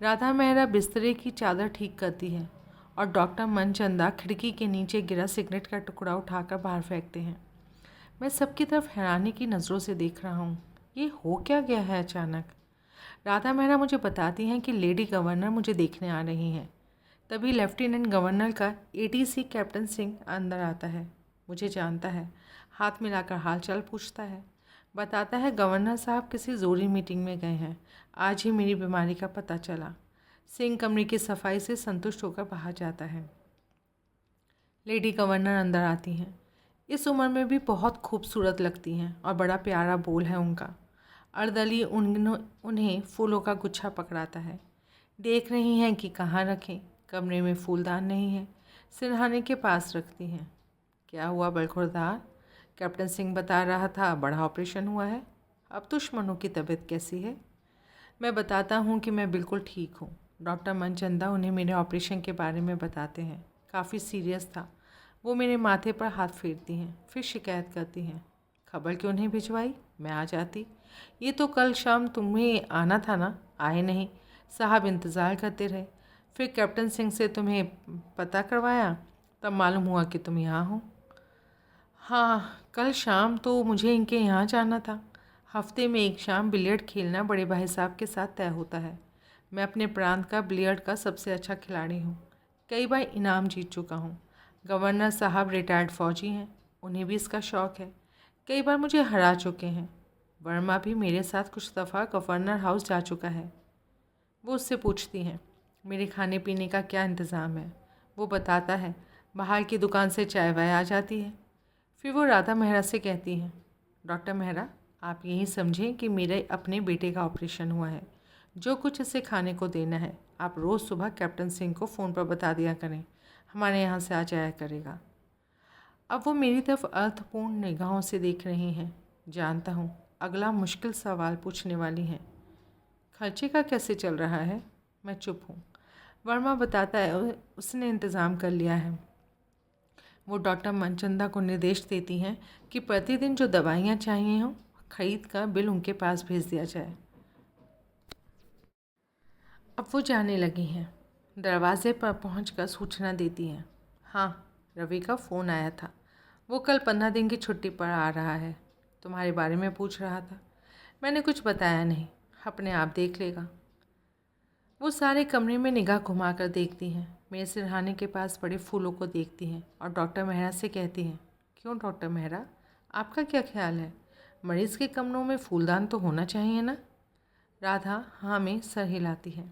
राधा मेहरा बिस्तरे की चादर ठीक करती है और डॉक्टर मनचंदा खिड़की के नीचे गिरा सिगरेट का टुकड़ा उठाकर बाहर फेंकते हैं। मैं सबकी तरफ हैरानी की नज़रों से देख रहा हूँ। ये हो क्या गया है अचानक? राधा मेहरा मुझे बताती हैं कि लेडी गवर्नर मुझे देखने आ रही हैं। तभी लेफ्टिनेंट गवर्नर का एटीसी कैप्टन सिंह अंदर आता है। मुझे जानता है, हाथ मिलाकर हालचाल पूछता है। बताता है गवर्नर साहब किसी ज़रूरी मीटिंग में गए हैं, आज ही मेरी बीमारी का पता चला। सिंह कमरे की सफाई से संतुष्ट होकर बाहर जाता है। लेडी गवर्नर अंदर आती हैं। इस उम्र में भी बहुत खूबसूरत लगती हैं और बड़ा प्यारा बोल है उनका। अर्दली उन्हें फूलों का गुच्छा पकड़ाता है। देख रही हैं कि कहाँ रखें। कमरे में फूलदान नहीं है, सिरहाने के पास रखती हैं। क्या हुआ बलखुरदार? कैप्टन सिंह बता रहा था बड़ा ऑपरेशन हुआ है। अब दुश्मनों की तबीयत कैसी है? मैं बताता हूँ कि मैं बिल्कुल ठीक हूँ। डॉक्टर मनचंदा उन्हें मेरे ऑपरेशन के बारे में बताते हैं। काफ़ी सीरियस था। वो मेरे माथे पर हाथ फेरती हैं, फिर शिकायत करती हैं। खबर क्यों नहीं भिजवाई? मैं आ जाती। ये तो कल शाम तुम्हें आना था ना, आए नहीं। साहब इंतज़ार करते रहे। फिर कैप्टन सिंह से तुम्हें पता करवाया, तब मालूम हुआ कि तुम यहाँ हो। हाँ, कल शाम तो मुझे इनके यहाँ जाना था। हफ्ते में एक शाम बिलियर्ड खेलना बड़े भाई साहब के साथ तय होता है। मैं अपने प्रांत का बिलियर्ड का सबसे अच्छा खिलाड़ी हूँ। कई बार इनाम जीत चुका हूँ। गवर्नर साहब रिटायर्ड फ़ौजी हैं, उन्हें भी इसका शौक़ है। कई बार मुझे हरा चुके हैं। वर्मा भी मेरे साथ कुछ दफ़ा गवर्नर हाउस जा चुका है। वो उससे पूछती हैं, मेरे खाने पीने का क्या इंतज़ाम है? वो बताता है, बाहर की दुकान से चाय वाय आ जाती है। फिर वो राधा मेहरा से कहती हैं, डॉक्टर मेहरा, आप यही समझें कि मेरे अपने बेटे का ऑपरेशन हुआ है। जो कुछ इसे खाने को देना है आप रोज़ सुबह कैप्टन सिंह को फ़ोन पर बता दिया करें, हमारे यहाँ से आ जाया करेगा। अब वो मेरी तरफ अर्थपूर्ण निगाहों से देख रही हैं। जानता हूँ अगला मुश्किल सवाल पूछने वाली हैं। खर्चे का कैसे चल रहा है? मैं चुप हूँ। वर्मा बताता है उसने इंतज़ाम कर लिया है। वो डॉक्टर मनचंदा को निर्देश देती हैं कि प्रतिदिन जो दवाइयाँ चाहिए हों खरीद कर बिल उनके पास भेज दिया जाए। अब वो जाने लगी हैं। दरवाजे पर पहुंचकर सूचना देती हैं, हाँ, रवि का फ़ोन आया था। वो कल 15 दिन की छुट्टी पर आ रहा है। तुम्हारे बारे में पूछ रहा था। मैंने कुछ बताया नहीं, अपने आप देख लेगा। वो सारे कमरे में निगाह घुमाकर देखती हैं। मेरे सिरहाने के पास बड़े फूलों को देखती हैं और डॉक्टर मेहरा से कहती हैं, क्यों डॉक्टर मेहरा, आपका क्या ख्याल है? मरीज़ के कमरों में फूलदान तो होना चाहिए ना? राधा हाँ में सर हिलाती है।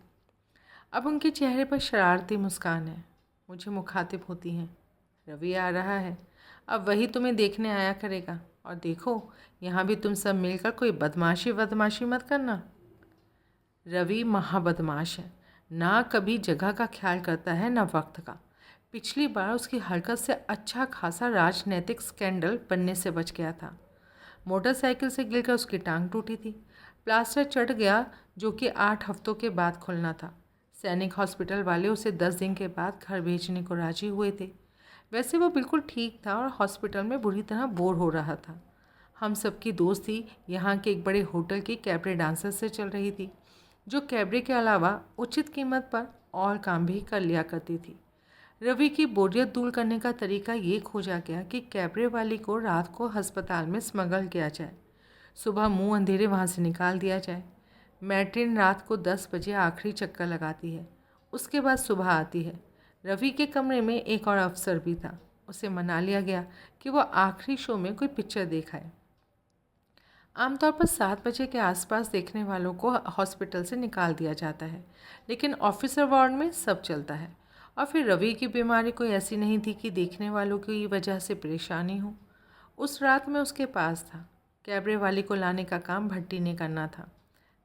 अब उनके चेहरे पर शरारती मुस्कान है। मुझे मुखातिब होती हैं, रवि आ रहा है, अब वही तुम्हें देखने आया करेगा। और देखो, यहाँ भी तुम सब मिलकर कोई बदमाशी मत करना। रवि महाबदमाश है, ना कभी जगह का ख्याल करता है ना वक्त का। पिछली बार उसकी हरकत से अच्छा खासा राजनैतिक स्कैंडल बनने से बच गया था। मोटरसाइकिल से गिरकर उसकी टांग टूटी थी। प्लास्टर चढ़ गया, जो कि 8 हफ्तों के बाद खुलना था। सैनिक हॉस्पिटल वाले उसे 10 दिन के बाद घर भेजने को राजी हुए थे। वैसे वो बिल्कुल ठीक था और हॉस्पिटल में बुरी तरह बोर हो रहा था। हम सबकी दोस्ती यहाँ के एक बड़े होटल की कैबरे डांसर से चल रही थी, जो कैबरे के अलावा उचित कीमत पर और काम भी कर लिया करती थी। रवि की बोरियत दूर करने का तरीका ये खोजा गया कि कैबरे वाली को रात को अस्पताल में स्मगल किया जाए, सुबह मुंह अंधेरे वहाँ से निकाल दिया जाए। मैट्रिन रात को 10 बजे आखिरी चक्कर लगाती है, उसके बाद सुबह आती है। रवि के कमरे में एक और अफसर भी था। उसे मना लिया गया कि वो आखिरी शो में कोई पिक्चर देखाए। आमतौर पर 7 बजे के आसपास देखने वालों को हॉस्पिटल से निकाल दिया जाता है, लेकिन ऑफिसर वार्ड में सब चलता है। और फिर रवि की बीमारी कोई ऐसी नहीं थी कि देखने वालों की वजह से परेशानी हो। उस रात में उसके पास था। कैबरे वाली को लाने का काम भट्टी ने करना था।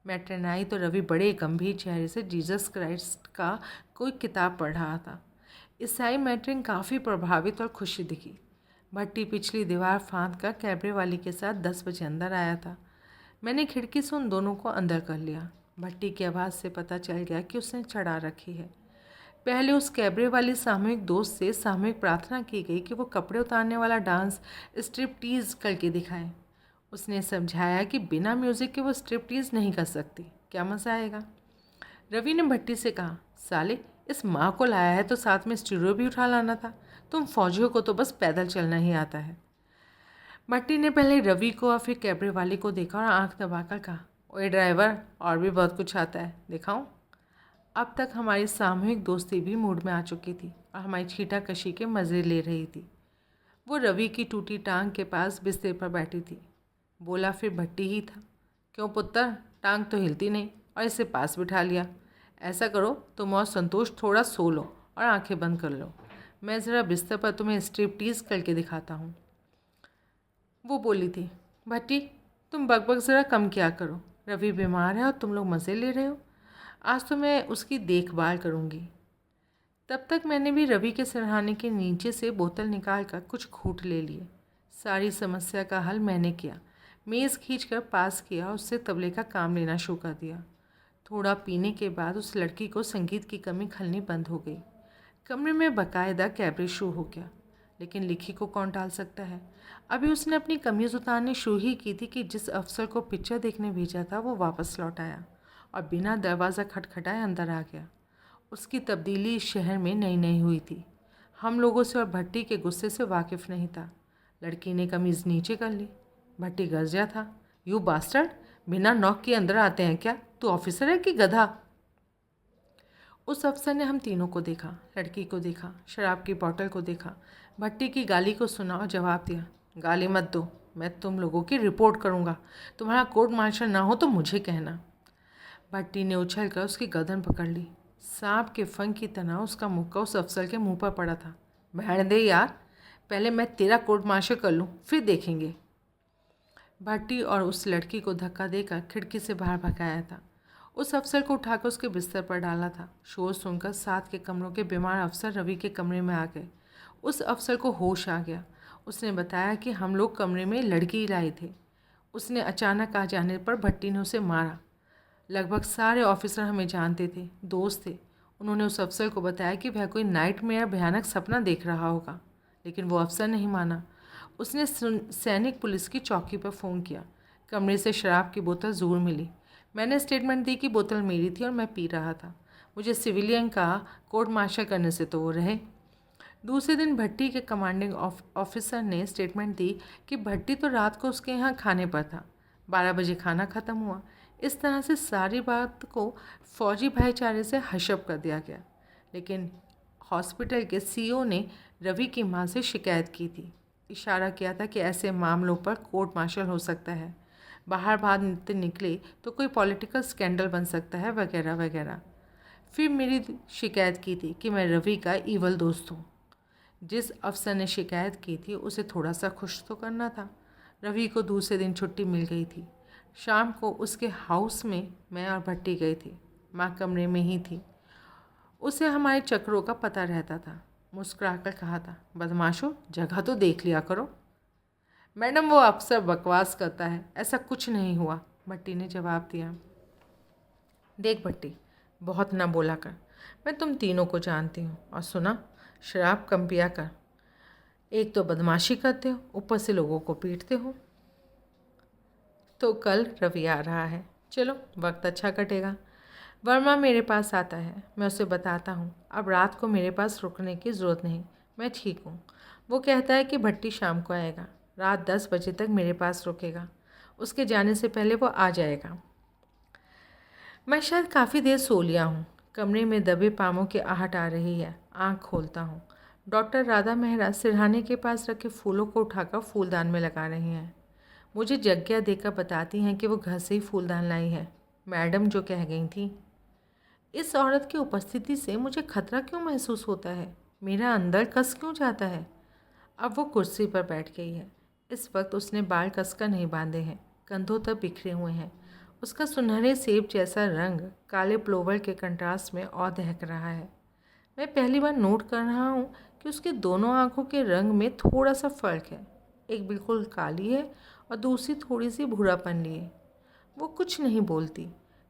मैट्रन आई तो रवि बड़े गंभीर चेहरे से जीसस क्राइस्ट का कोई किताब पढ़ रहा था। ईसाई मैट्रन काफ़ी प्रभावित और खुशी दिखी। भट्टी पिछली दीवार फांद कर कैबरे वाली के साथ 10 बजे अंदर आया था। मैंने खिड़की से उन दोनों को अंदर कर लिया। भट्टी की आवाज़ से पता चल गया कि उसने चढ़ा रखी है। पहले उस कैबरे वाली सामूहिक दोस्त से सामूहिक प्रार्थना की गई कि वो कपड़े उतारने वाला डांस स्ट्रिपटीज़ करके दिखाए। उसने समझाया कि बिना म्यूज़िक के वो स्ट्रिपटीज़ नहीं कर सकती। क्या मज़ा आएगा। रवि ने भट्टी से कहा, साले इस माँ को लाया है तो साथ में स्टीरियो भी उठा लाना था। तुम फौजियों को तो बस पैदल चलना ही आता है। भट्टी ने पहले रवि को और फिर कैबरे वाले को देखा और आंख दबाकर कहा, ओए ड्राइवर, और भी बहुत कुछ आता है, दिखाऊं? अब तक हमारी सामूहिक दोस्ती भी मूड में आ चुकी थी और हमारी छींटाकशी के मज़े ले रही थी। वो रवि की टूटी टांग के पास बिस्तर पर बैठी थी। बोला फिर भट्टी ही था, क्यों पुत्र, टांग तो हिलती नहीं और इसे पास बिठा लिया। ऐसा करो तुम और संतोष थोड़ा सो लो और आंखें बंद कर लो। मैं ज़रा बिस्तर पर तुम्हें स्ट्रिपटीज़ करके दिखाता हूँ। वो बोली थी, भट्टी तुम बकबक ज़रा कम किया करो। रवि बीमार है और तुम लोग मज़े ले रहे हो। आज तो मैं उसकी देखभाल करूँगी। तब तक मैंने भी रवि के सिरहाने के नीचे से बोतल निकाल कर कुछ घूंट ले लिए। सारी समस्या का हल मैंने किया। मेज़ खींचकर पास किया और उससे तबले का काम लेना शुरू कर दिया। थोड़ा पीने के बाद उस लड़की को संगीत की कमी खलनी बंद हो गई। कमरे में बाकायदा कैबरे शुरू हो गया, लेकिन लिखी को कौन टाल सकता है। अभी उसने अपनी कमीज़ उतारनी शुरू ही की थी कि जिस अफसर को पिक्चर देखने भेजा था वो वापस लौट आया और बिना दरवाज़ा खटखटाए अंदर आ गया। उसकी तब्दीली इस शहर में नई नई हुई थी। हम लोगों से और भट्टी के गुस्से से वाकिफ़ नहीं था। लड़की ने कमीज़ नीचे कर ली। भट्टी गरजा था, यू बास्टर्ड, बिना नॉक के अंदर आते हैं क्या? तू ऑफिसर है कि गधा? उस अफसर ने हम तीनों को देखा, लड़की को देखा, शराब की बोतल को देखा, भट्टी की गाली को सुना और जवाब दिया, गाली मत दो, मैं तुम लोगों की रिपोर्ट करूँगा। तुम्हारा कोर्ट मार्शल ना हो तो मुझे कहना। भट्टी ने उछल कर उसकी गर्दन पकड़ ली। सांप के फंग की तरह उसका मुक्का उस अफसर के मुंह पर पड़ा था। बहन दे यार, पहले मैं तेरा कोर्ट मार्शल कर लूँ, फिर देखेंगे। भट्टी और उस लड़की को धक्का देकर खिड़की से बाहर भगाया था। उस अफसर को उठाकर उसके बिस्तर पर डाला था। शोर सुनकर साथ के कमरों के बीमार अफसर रवि के कमरे में आ गए। उस अफसर को होश आ गया। उसने बताया कि हम लोग कमरे में लड़की लाए थे। उसने अचानक आ जाने पर भट्टी ने उसे मारा। लगभग सारे ऑफिसर हमें जानते थे, दोस्त थे। उन्होंने उस अफसर को बताया कि वह कोई नाइटमेयर भयानक सपना देख रहा होगा, लेकिन वो अफसर नहीं माना। उसने सैनिक पुलिस की चौकी पर फ़ोन किया। कमरे से शराब की बोतल ज़रूर मिली। मैंने स्टेटमेंट दी कि बोतल मेरी थी और मैं पी रहा था। मुझे सिविलियन का कोर्ट मार्शल करने से तो वो रहे। दूसरे दिन भट्टी के कमांडिंग ऑफिसर ने स्टेटमेंट दी कि भट्टी तो रात को उसके यहाँ खाने पर था। 12 बजे खाना ख़त्म हुआ। इस तरह से सारी बात को फौजी भाईचारे से हशप कर दिया गया। लेकिन हॉस्पिटल के सीईओ ने रवि की मां से शिकायत की थी। इशारा किया था कि ऐसे मामलों पर कोर्ट मार्शल हो सकता है, बाहर बात निकले तो कोई पॉलिटिकल स्कैंडल बन सकता है, वगैरह वगैरह। फिर मेरी शिकायत की थी कि मैं रवि का ईवल दोस्त हूँ। जिस अफसर ने शिकायत की थी उसे थोड़ा सा खुश तो करना था। रवि को दूसरे दिन छुट्टी मिल गई थी। शाम को उसके हाउस में मैं और भट्टी गए थे। माँ कमरे में ही थी। उसे हमारे चक्रों का पता रहता था। मुस्कुराकर कहा था, बदमाशो, जगह तो देख लिया करो। मैडम, वो अफसर बकवास करता है, ऐसा कुछ नहीं हुआ, भट्टी ने जवाब दिया। देख भट्टी, बहुत ना बोला कर। मैं तुम तीनों को जानती हूँ। और सुना, शराब कम पिया कर। एक तो बदमाशी करते हो, ऊपर से लोगों को पीटते हो। तो कल रवि आ रहा है, चलो वक्त अच्छा कटेगा। वर्मा मेरे पास आता है, मैं उसे बताता हूँ अब रात को मेरे पास रुकने की ज़रूरत नहीं, मैं ठीक हूँ। वो कहता है कि भट्टी शाम को आएगा, रात 10 बजे तक मेरे पास रुकेगा। उसके जाने से पहले वो आ जाएगा। मैं शायद काफ़ी देर सो लिया हूँ। कमरे में दबे पाँवों की आहट आ रही है। आँख खोलता हूँ। डॉक्टर राधा मेहरा सिरहाने के पास रखे फूलों को उठाकर फूलदान में लगा रही हैं। मुझे जग्या देकर बताती हैं कि वो घर से ही फूलदान लाई है, मैडम जो कह गई थी। इस औरत की उपस्थिति से मुझे खतरा क्यों महसूस होता है? मेरा अंदर कस क्यों जाता है? अब वो कुर्सी पर बैठ गई है। इस वक्त उसने बाल कसकर नहीं बांधे हैं, कंधों तक बिखरे हुए हैं। उसका सुनहरे सेब जैसा रंग काले प्लोवर के कंट्रास्ट में और दहक रहा है। मैं पहली बार नोट कर रहा हूँ कि उसके दोनों आँखों के रंग में थोड़ा सा फ़र्क है। एक बिल्कुल काली है और दूसरी थोड़ी सी भूरापन लिए। वो कुछ नहीं बोलती,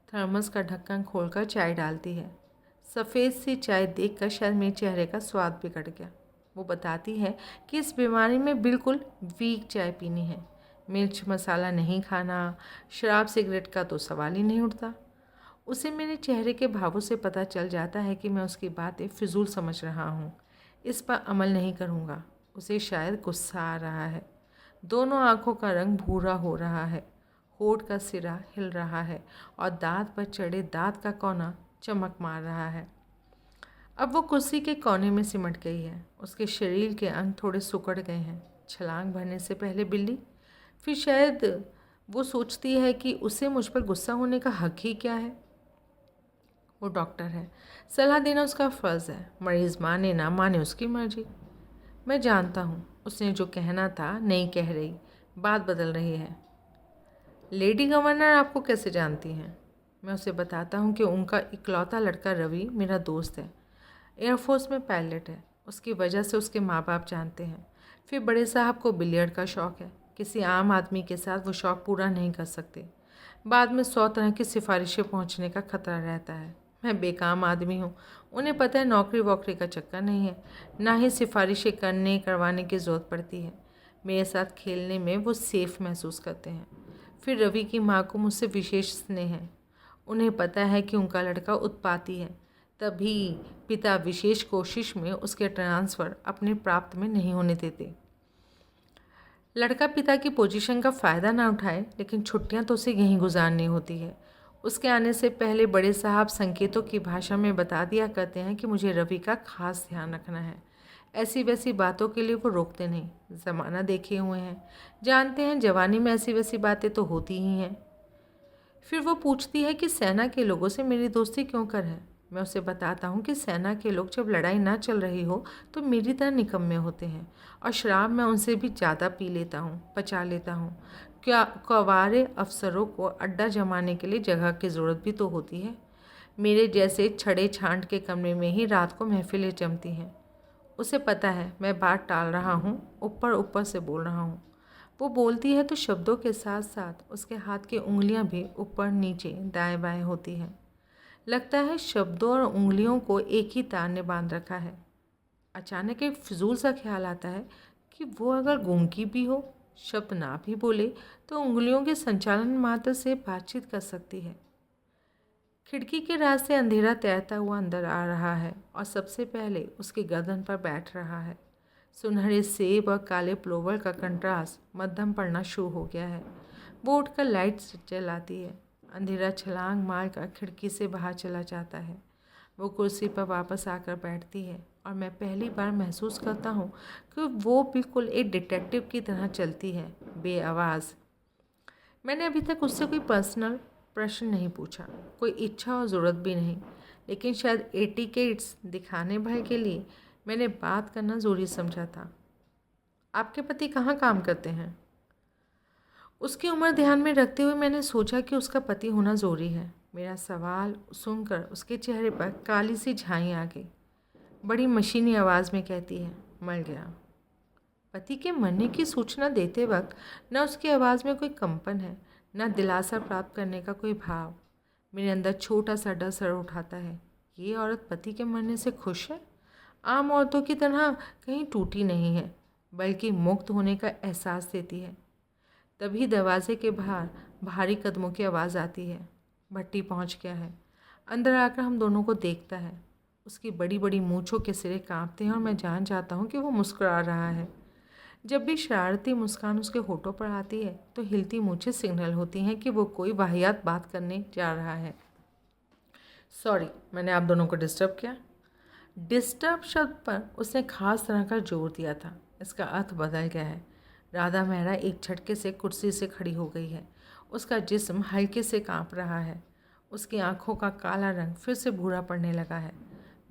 थर्मस का ढक्कन खोलकर चाय डालती है। सफ़ेद सी चाय देखकर शायद मेरे चेहरे का स्वाद बिगड़ गया। वो बताती है कि इस बीमारी में बिल्कुल वीक चाय पीनी है, मिर्च मसाला नहीं खाना, शराब सिगरेट का तो सवाल ही नहीं उठता। उसे मेरे चेहरे के भावों से पता चल जाता है कि मैं उसकी बातें फिजूल समझ रहा हूँ। इस पर अमल नहीं करूँगा। उसे शायद गुस्सा आ रहा है। दोनों आँखों का रंग भूरा हो रहा है, होठ का सिरा हिल रहा है और दांत पर चढ़े दांत का कोना चमक मार रहा है। अब वो कुर्सी के कोने में सिमट गई है। उसके शरीर के अंग थोड़े सिकुड़ गए हैं, छलांग भरने से पहले बिल्ली। फिर शायद वो सोचती है कि उसे मुझ पर गुस्सा होने का हक ही क्या है। वो डॉक्टर है, सलाह देना उसका फ़र्ज़ है। मरीज़ माने ना माने उसकी मर्जी। मैं जानता हूँ उसने जो कहना था नहीं कह रही, बात बदल रही है। लेडी गवर्नर आपको कैसे जानती हैं? मैं उसे बताता हूँ कि उनका इकलौता लड़का रवि मेरा दोस्त है, एयरफोर्स में पायलट है। उसकी वजह से उसके माँ बाप जानते हैं। फिर बड़े साहब को बिलियर्ड का शौक़ है। किसी आम आदमी के साथ वो शौक़ पूरा नहीं कर सकते। बाद में 100 तरह की सिफारिशें पहुँचने का खतरा रहता है। मैं बेकाम आदमी हूँ, उन्हें पता है नौकरी वोकरी का चक्कर नहीं है, ना ही सिफारिशें करवाने की ज़रूरत पड़ती है। मेरे साथ खेलने में वो सेफ़ महसूस करते हैं। फिर रवि की माँ को मुझसे विशेष स्नेह है। उन्हें पता है कि उनका लड़का उत्पाती है, तभी पिता विशेष कोशिश में उसके ट्रांसफ़र अपने प्राप्त में नहीं होने देते। लड़का पिता की पोजीशन का फ़ायदा ना उठाए, लेकिन छुट्टियां तो उसे यहीं गुजारनी होती है। उसके आने से पहले बड़े साहब संकेतों की भाषा में बता दिया करते हैं कि मुझे रवि का खास ध्यान रखना है। ऐसी वैसी बातों के लिए वो रोकते नहीं, ज़माना देखे हुए हैं, जानते हैं जवानी में ऐसी वैसी बातें तो होती ही हैं। फिर वो पूछती है कि सेना के लोगों से मेरी दोस्ती क्यों कर है। मैं उसे बताता हूँ कि सेना के लोग जब लड़ाई ना चल रही हो तो मेरी तरह निकम्मे होते हैं, और शराब मैं उनसे भी ज़्यादा पी लेता हूँ, पचा लेता हूँ। क्या कवारे अफसरों को अड्डा जमाने के लिए जगह की ज़रूरत भी तो होती है। मेरे जैसे छड़े छांट के कमरे में ही रात को महफिलें जमती हैं। उसे पता है मैं बात टाल रहा हूँ, ऊपर ऊपर से बोल रहा हूँ। वो बोलती है तो शब्दों के साथ साथ उसके हाथ की उंगलियां भी ऊपर नीचे दाएं बाएं होती हैं। लगता है शब्दों और उंगलियों को एक ही तार ने बांध रखा है। अचानक एक फिजूल सा ख्याल आता है कि वो अगर गूंगी भी हो, शब्द ना भी बोले, तो उंगलियों के संचालन मात्र से बातचीत कर सकती है। खिड़की के रास्ते अंधेरा तैरता हुआ अंदर आ रहा है और सबसे पहले उसकी गर्दन पर बैठ रहा है। सुनहरे सेब और काले प्लोवर का कंट्रास्ट मध्यम पड़ना शुरू हो गया है। वो उठकर लाइट जलाती है। अंधेरा छलांग मारकर खिड़की से बाहर चला जाता है। वो कुर्सी पर वापस आकर बैठती है और मैं पहली बार महसूस करता हूँ कि वो बिल्कुल एक डिटेक्टिव की तरह चलती है, बेआवाज़। मैंने अभी तक उससे कोई पर्सनल प्रश्न नहीं पूछा, कोई इच्छा और ज़रूरत भी नहीं, लेकिन शायद एटिकेट्स दिखाने भर के लिए मैंने बात करना ज़रूरी समझा था। आपके पति कहाँ काम करते हैं? उसकी उम्र ध्यान में रखते हुए मैंने सोचा कि उसका पति होना ज़रूरी है। मेरा सवाल सुनकर उसके चेहरे पर काली सी झाई आ गई। बड़ी मशीनी आवाज़ में कहती है, मर गया। पति के मरने की सूचना देते वक्त न उसकी आवाज़ में कोई कंपन है, न दिलासा प्राप्त करने का कोई भाव। मेरे अंदर छोटा सा डर सर उठाता है। ये औरत पति के मरने से खुश है? आम औरतों की तरह कहीं टूटी नहीं है, बल्कि मुक्त होने का एहसास देती है। तभी दरवाजे के बाहर भारी कदमों की आवाज़ आती है। भट्टी पहुंच गया है। अंदर आकर हम दोनों को देखता है। उसकी बड़ी बड़ी मूँछों के सिरे कांपते हैं और मैं जान जाता हूँ कि वो मुस्कुरा रहा है। जब भी शरारती मुस्कान उसके होठों पर आती है तो हिलती मूँछें सिग्नल होती हैं कि वो कोई वाहियात बात करने जा रहा है। सॉरी, मैंने आप दोनों को डिस्टर्ब किया। डिस्टर्ब शब्द पर उसने खास तरह का जोर दिया था। इसका अर्थ बदल गया है। राधा मेहरा एक झटके से कुर्सी से खड़ी हो गई है। उसका जिस्म हल्के से कांप रहा है। उसकी आंखों का काला रंग फिर से भूरा पड़ने लगा है।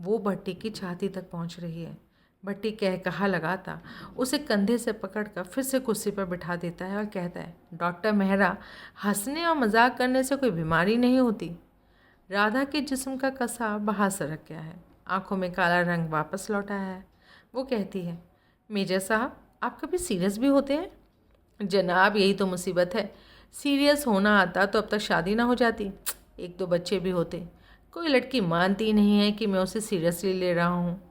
वो भट्टी की छाती तक पहुंच रही है। भट्टी कहा लगाता उसे कंधे से पकड़कर फिर से कुर्सी पर बिठा देता है और कहता है, डॉक्टर मेहरा, हंसने और मजाक करने से कोई बीमारी नहीं होती। राधा के जिस्म का कसा बाहर सरक गया है। आंखों में काला रंग वापस लौट आया है। वो कहती है, मेजर साहब, आप कभी सीरियस भी होते हैं? जनाब, यही तो मुसीबत है। सीरियस होना आता तो अब तक शादी ना हो जाती, एक दो बच्चे भी होते। कोई लड़की मानती नहीं है कि मैं उसे सीरियसली ले रहा हूँ।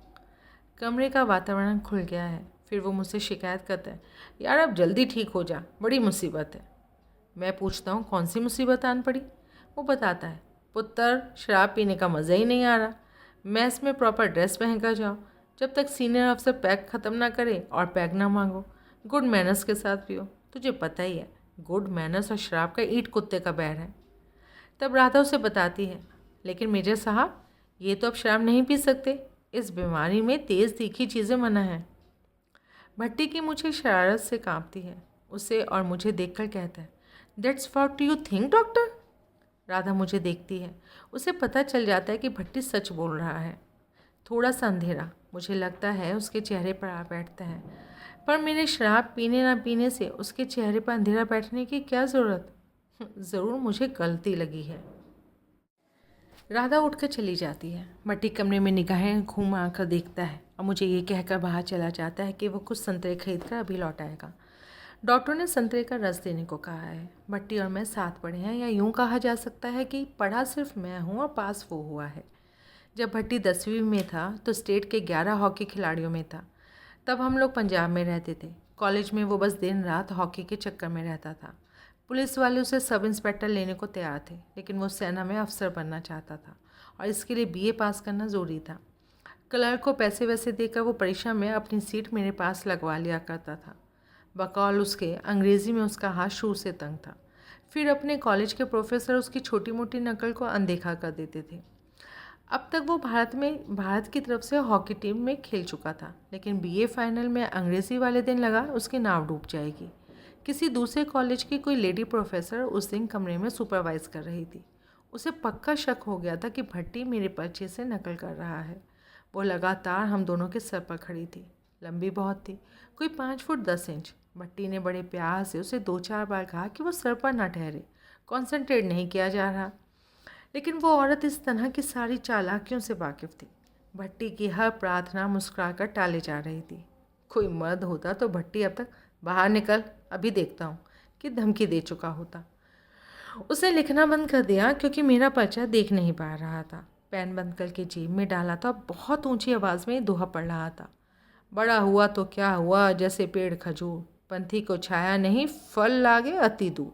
कमरे का वातावरण खुल गया है। फिर वो मुझसे शिकायत करता है, यार अब जल्दी ठीक हो जा, बड़ी मुसीबत है। मैं पूछता हूँ, कौन सी मुसीबत आन पड़ी? वो बताता है, पुत्र, शराब पीने का मज़ा ही नहीं आ रहा। मैस में प्रॉपर ड्रेस पहन कर जाओ, जब तक सीनियर अफसर पैक ख़त्म ना करे और पैक ना मांगो। गुड मैनर्स के साथ पियो। तुझे पता ही है, गुड मैनर्स और शराब का ईंट कुत्ते का बैर है। तब राधा उसे बताती है, लेकिन मेजर साहब, ये तो अब शराब नहीं पी सकते। इस बीमारी में तेज़ तीखी चीज़ें मना है। भट्टी की मुझे शरारत से कांपती है। उसे और मुझे देखकर कहता है, that's what you think doctor. Radha मुझे देखती है। उसे पता चल जाता है कि भट्टी सच बोल रहा है। थोड़ा सा अंधेरा मुझे लगता है उसके चेहरे पर आ बैठता है, पर मेरे शराब पीने ना पीने से उसके चेहरे पर अंधेरा बैठने की क्या ज़रूरत? ज़रूर मुझे गलती लगी है। राधा उठकर चली जाती है। भट्टी कमरे में निगाहें घुमा कर देखता है और मुझे ये कहकर बाहर चला जाता है कि वो कुछ संतरे खरीद कर अभी लौट आएगा। डॉक्टर ने संतरे का रस देने को कहा है। भट्टी और मैं साथ पढ़े हैं, या यूँ कहा जा सकता है कि पढ़ा सिर्फ मैं हूँ और पास वो हुआ है। जब भट्टी 10वीं में था तो स्टेट के 11 हॉकी खिलाड़ियों में था। तब हम लोग पंजाब में रहते थे। कॉलेज में वो बस दिन रात हॉकी के चक्कर में रहता था। पुलिस वाले उसे सब इंस्पेक्टर लेने को तैयार थे, लेकिन वो सेना में अफसर बनना चाहता था और इसके लिए बीए पास करना ज़रूरी था। क्लर्क को पैसे वैसे देकर वो परीक्षा में अपनी सीट मेरे पास लगवा लिया करता था। बकौल उसके अंग्रेज़ी में उसका हाथ शुरू से तंग था। फिर अपने कॉलेज के प्रोफेसर उसकी छोटी मोटी नकल को अनदेखा कर देते थे। अब तक वो भारत की तरफ से हॉकी टीम में खेल चुका था, लेकिन बीए फाइनल में अंग्रेज़ी वाले दिन लगा उसकी नाव डूब जाएगी। किसी दूसरे कॉलेज की कोई लेडी प्रोफेसर उस दिन कमरे में सुपरवाइज़ कर रही थी। उसे पक्का शक हो गया था कि भट्टी मेरे पर्चे से नकल कर रहा है। वो लगातार हम दोनों के सर पर खड़ी थी। लंबी बहुत थी, कोई 5 फुट 10 इंच। भट्टी ने बड़े प्यार से उसे 2-4 बार कहा कि वो सर पर ना ठहरे, कॉन्सेंट्रेट नहीं किया जा रहा, लेकिन वो औरत इस तरह की सारी चालाकियों से वाकिफ़ थी। भट्टी की हर प्रार्थना मुस्कुराकर टाले जा रही थी। कोई मर्द होता तो भट्टी अब तक बाहर निकल, अभी देखता हूँ, कि धमकी दे चुका होता। उसने लिखना बंद कर दिया क्योंकि मेरा पर्चा देख नहीं पा रहा था। पेन बंद करके जेब में डाला था। बहुत ऊंची आवाज़ में दोहा पड़ रहा था, बड़ा हुआ तो क्या हुआ, जैसे पेड़ खजूर, पंथी को छाया नहीं, फल लागे अति दूर।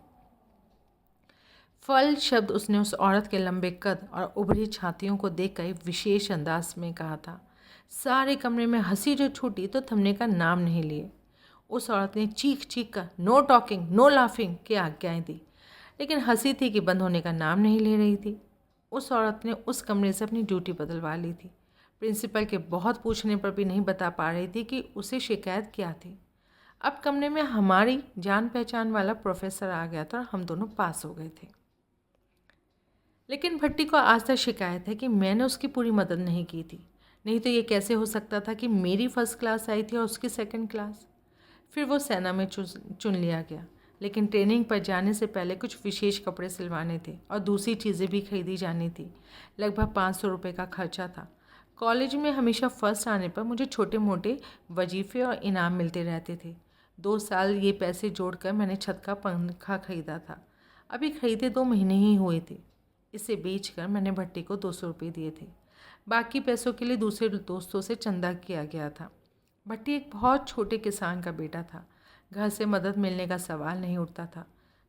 फल शब्द उसने उस औरत के लंबे कद और उभरी छातियों को देखकर एक विशेष अंदाज में कहा था। सारे कमरे में हंसी जो छूटी तो थमने का नाम नहीं लिए। उस औरत ने चीख चीख कर नो टॉकिंग नो लाफिंग की आज्ञाएं दी, लेकिन हंसी थी कि बंद होने का नाम नहीं ले रही थी। उस औरत ने उस कमरे से अपनी ड्यूटी बदलवा ली थी। प्रिंसिपल के बहुत पूछने पर भी नहीं बता पा रही थी कि उसे शिकायत क्या थी। अब कमरे में हमारी जान पहचान वाला प्रोफेसर आ गया था और हम दोनों पास हो गए थे। लेकिन भट्टी को आज तक शिकायत है कि मैंने उसकी पूरी मदद नहीं की थी। नहीं तो ये कैसे हो सकता था कि मेरी फर्स्ट क्लास आई थी और उसकी सेकंड क्लास। फिर वो सेना में चुन लिया गया, लेकिन ट्रेनिंग पर जाने से पहले कुछ विशेष कपड़े सिलवाने थे और दूसरी चीज़ें भी खरीदी जानी थी। लगभग 500 रुपये का खर्चा था। कॉलेज में हमेशा फर्स्ट आने पर मुझे छोटे मोटे वजीफ़े और इनाम मिलते रहते थे। 2 साल ये पैसे जोड़कर मैंने छत का पंखा खरीदा था। अभी खरीदे 2 महीने ही हुए थे। इसे बेचकर मैंने भट्टी को 200 रुपये दिए थे। बाकी पैसों के लिए दूसरे दोस्तों से चंदा किया गया था। भट्टी एक बहुत छोटे किसान का बेटा था। घर से मदद मिलने का सवाल नहीं उठता था।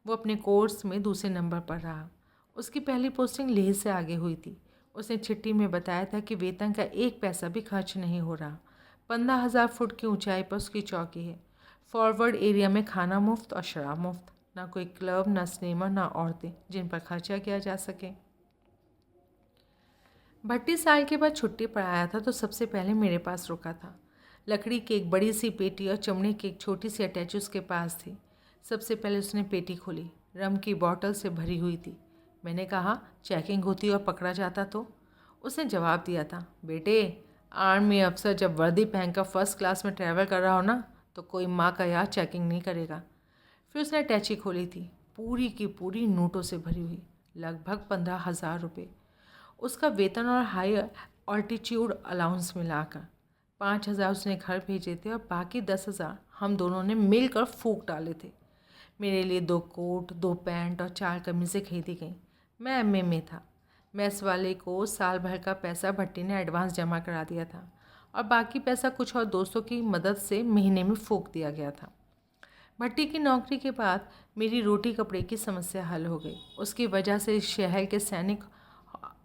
वो अपने कोर्स में दूसरे नंबर पर रहा। उसकी पहली पोस्टिंग लेह से आगे हुई थी। उसने चिट्ठी में बताया था कि वेतन का 1 पैसा भी खर्च नहीं हो रहा। 15,000 फुट की ऊंचाई पर उसकी चौकी है। फॉरवर्ड एरिया में खाना मुफ्त और शराब मुफ्त। ना कोई क्लब, ना सिनेमा, ना औरतें जिन पर खर्चा किया जा सके। भट्टी साल के बाद छुट्टी पर आया था तो सबसे पहले मेरे पास रुका था। लकड़ी की एक बड़ी सी पेटी और चमड़े की एक छोटी सी अटैची उसके पास थी। सबसे पहले उसने पेटी खोली। रम की बॉटल से भरी हुई थी। मैंने कहा, चेकिंग होती और पकड़ा जाता तो? उसने जवाब दिया था, बेटे, आर्मी अफसर जब वर्दी पहनकर फर्स्ट क्लास में ट्रैवल कर रहा हो ना, तो कोई माँ का याद चेकिंग नहीं करेगा। फिर उसने अटैची खोली थी, पूरी की पूरी नोटों से भरी हुई, लगभग 15,000 रुपये। उसका वेतन और हाई ऑल्टीट्यूड अलाउंस मिलाकर 5,000 उसने घर भेजे थे और बाकी 10,000 हम दोनों ने मिलकर फूंक डाले थे। मेरे लिए 2 कोट, 2 पैंट और 4 कमीज़ें खरीदी गईं। मैं एमए में था। मैस वाले को साल भर का पैसा भट्टी ने एडवांस जमा करा दिया था और बाकी पैसा कुछ और दोस्तों की मदद से महीने में फूंक दिया गया था। भट्टी की नौकरी के बाद मेरी रोटी कपड़े की समस्या हल हो गई। उसकी वजह से इस शहर के सैनिक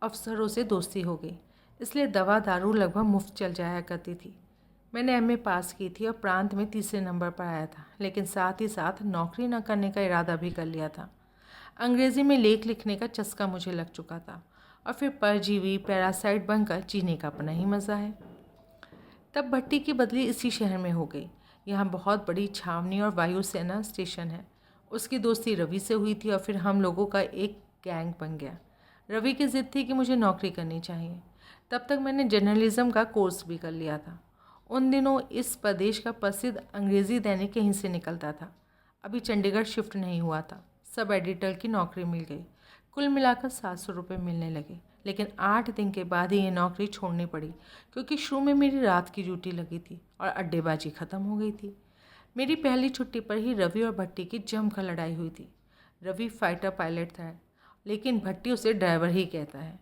अफसरों से दोस्ती हो गई, इसलिए दवा दारू लगभग मुफ्त चल जाया करती थी। मैंने एमए पास की थी और प्रांत में 3रे नंबर पर आया था, लेकिन साथ ही साथ नौकरी न करने का इरादा भी कर लिया था। अंग्रेज़ी में लेख लिखने का चस्का मुझे लग चुका था और फिर परजीवी पैरासाइट बनकर जीने का अपना ही मज़ा है। तब भट्टी की बदली इसी शहर में हो गई। यहाँ बहुत बड़ी छावनी और वायुसेना स्टेशन है। उसकी दोस्ती रवि से हुई थी और फिर हम लोगों का एक गैंग बन गया। रवि की ज़िद थी कि मुझे नौकरी करनी चाहिए। तब तक मैंने जर्नलिज़्म का कोर्स भी कर लिया था। उन दिनों इस प्रदेश का प्रसिद्ध अंग्रेज़ी दैनिक कहीं से निकलता था। अभी चंडीगढ़ शिफ्ट नहीं हुआ था। सब एडिटर की नौकरी मिल गई। कुल मिलाकर 700 रुपये मिलने लगे, लेकिन 8 दिन के बाद ही ये नौकरी छोड़नी पड़ी, क्योंकि शुरू में मेरी रात की ड्यूटी लगी थी और अड्डेबाजी ख़त्म हो गई थी। मेरी पहली छुट्टी पर ही रवि और भट्टी की जमकर लड़ाई हुई थी। रवि फाइटर पायलट था, लेकिन भट्टी उसे ड्राइवर ही कहता है।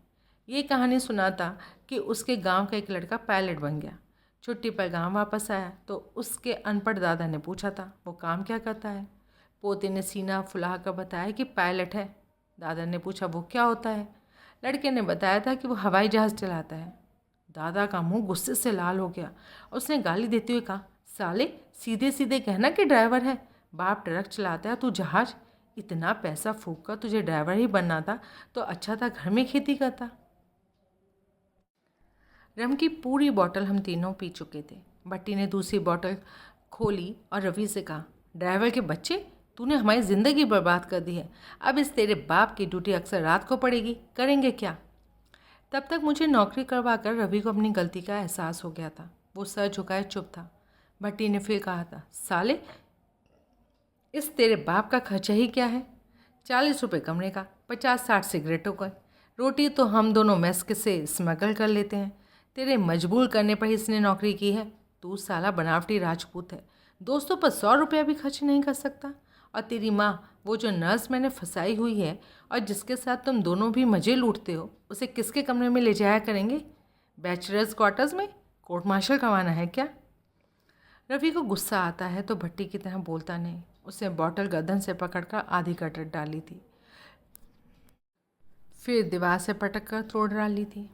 ये कहानी सुनाता कि उसके गांव का एक लड़का पायलट बन गया। छुट्टी पर गांव वापस आया तो उसके अनपढ़ दादा ने पूछा था, वो काम क्या करता है? पोते ने सीना फुला कर बताया कि पायलट है। दादा ने पूछा, वो क्या होता है? लड़के ने बताया था कि वो हवाई जहाज़ चलाता है। दादा का मुंह गुस्से से लाल हो गया। उसने गाली देते हुए कहा, साले, सीधे सीधे कहना कि ड्राइवर है। बाप ट्रक चलाता है, तू जहाज। इतना पैसा फूंक कर तुझे ड्राइवर ही बनना था तो अच्छा था घर में खेती करता। रम की पूरी बोतल हम तीनों पी चुके थे। भट्टी ने दूसरी बोतल खोली और रवि से कहा, ड्राइवर के बच्चे, तूने हमारी ज़िंदगी बर्बाद कर दी है। अब इस तेरे बाप की ड्यूटी अक्सर रात को पड़ेगी, करेंगे क्या? तब तक मुझे नौकरी करवा कर रवि को अपनी गलती का एहसास हो गया था। वो सर झुकाए चुप था। भट्टी ने फिर कहा था, साले, इस तेरे बाप का खर्चा ही क्या है? 40 रुपये कमरे का, 50-60 सिगरेटों का। रोटी तो हम दोनों मेस के से स्मगल कर लेते हैं। तेरे मजबूर करने पर ही इसने नौकरी की है। तू साला बनावटी राजपूत है, दोस्तों पर 100 रुपया भी खर्च नहीं कर सकता। और तेरी माँ, वो जो नर्स मैंने फंसाई हुई है और जिसके साथ तुम दोनों भी मज़े लूटते हो, उसे किसके कमरे में ले जाया करेंगे? बैचलर्स क्वार्टर्स में? कोर्ट मार्शल करवाना है क्या? रवि को गुस्सा आता है तो भट्टी की तरह बोलता नहीं। उसने बॉटल गर्दन से पकड़कर आधी कटट डाली थी, फिर दीवार से पटक कर तोड़ डाली थी।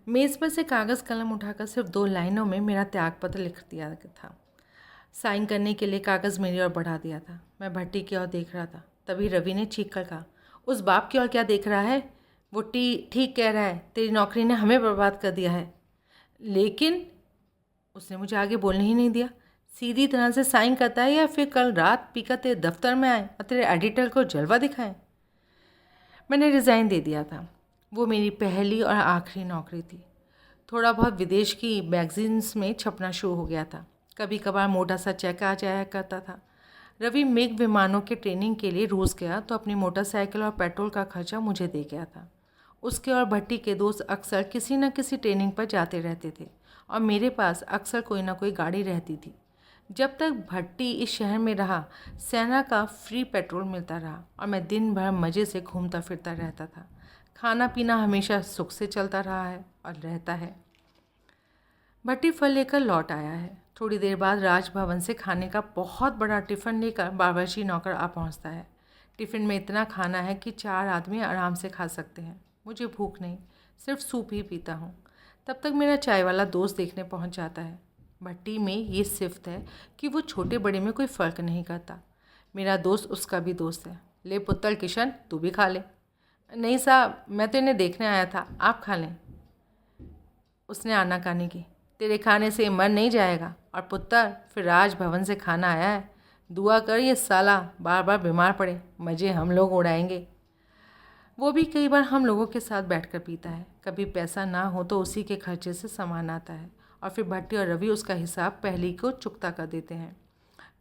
मेज़ पर से कागज़ कलम उठाकर सिर्फ 2 लाइनों में मेरा त्यागपत्र लिख दिया था। साइन करने के लिए कागज़ मेरी ओर बढ़ा दिया था। मैं भट्टी की ओर देख रहा था। तभी रवि ने चीख कर कहा, उस बाप की ओर क्या देख रहा है? वो ठीक कह रहा है, तेरी नौकरी ने हमें बर्बाद कर दिया है। लेकिन उसने मुझे आगे बोलने ही नहीं दिया। सीधी तरह से साइन करता है या फिर कल रात पीकर तेरे दफ्तर में आए और तेरे एडिटर को जलवा दिखाएं? मैंने रिज़ाइन दे दिया था। वो मेरी पहली और आखिरी नौकरी थी। थोड़ा बहुत विदेश की मैगजीन्स में छपना शुरू हो गया था। कभी कभार मोटा सा चेक आ जाया करता था। रवि मिग विमानों के ट्रेनिंग के लिए रूस गया तो अपनी मोटरसाइकिल और पेट्रोल का खर्चा मुझे दे गया था। उसके और भट्टी के दोस्त अक्सर किसी न किसी ट्रेनिंग पर जाते रहते थे और मेरे पास अक्सर कोई ना कोई गाड़ी रहती थी। जब तक भट्टी इस शहर में रहा, सेना का फ्री पेट्रोल मिलता रहा और मैं दिन भर मज़े से घूमता फिरता रहता था। खाना पीना हमेशा सुख से चलता रहा है और रहता है। भट्टी फल लेकर लौट आया है। थोड़ी देर बाद राजभवन से खाने का बहुत बड़ा टिफ़िन लेकर बावर्ची नौकर आ पहुंचता है। टिफ़िन में इतना खाना है कि 4 आदमी आराम से खा सकते हैं। मुझे भूख नहीं, सिर्फ सूप ही पीता हूँ। तब तक मेरा चाय वाला दोस्त देखने पहुंच जाता है। भट्टी में ये सिफ्त है कि वो छोटे बड़े में कोई फ़र्क नहीं करता। मेरा दोस्त उसका भी दोस्त है। ले पुत्तर किशन, तू भी खा ले। नहीं साहब, मैं तो इन्हें देखने आया था, आप खा लें। उसने आनाकानी की। तेरे खाने से मर नहीं जाएगा। और पुत्र, फिर राजभवन से खाना आया है, दुआ कर ये साला बार बार बीमार पड़े, मज़े हम लोग उड़ाएंगे। वो भी कई बार हम लोगों के साथ बैठकर पीता है। कभी पैसा ना हो तो उसी के खर्चे से सामान आता है और फिर भट्टी और रवि उसका हिसाब पहली को चुकता कर देते हैं।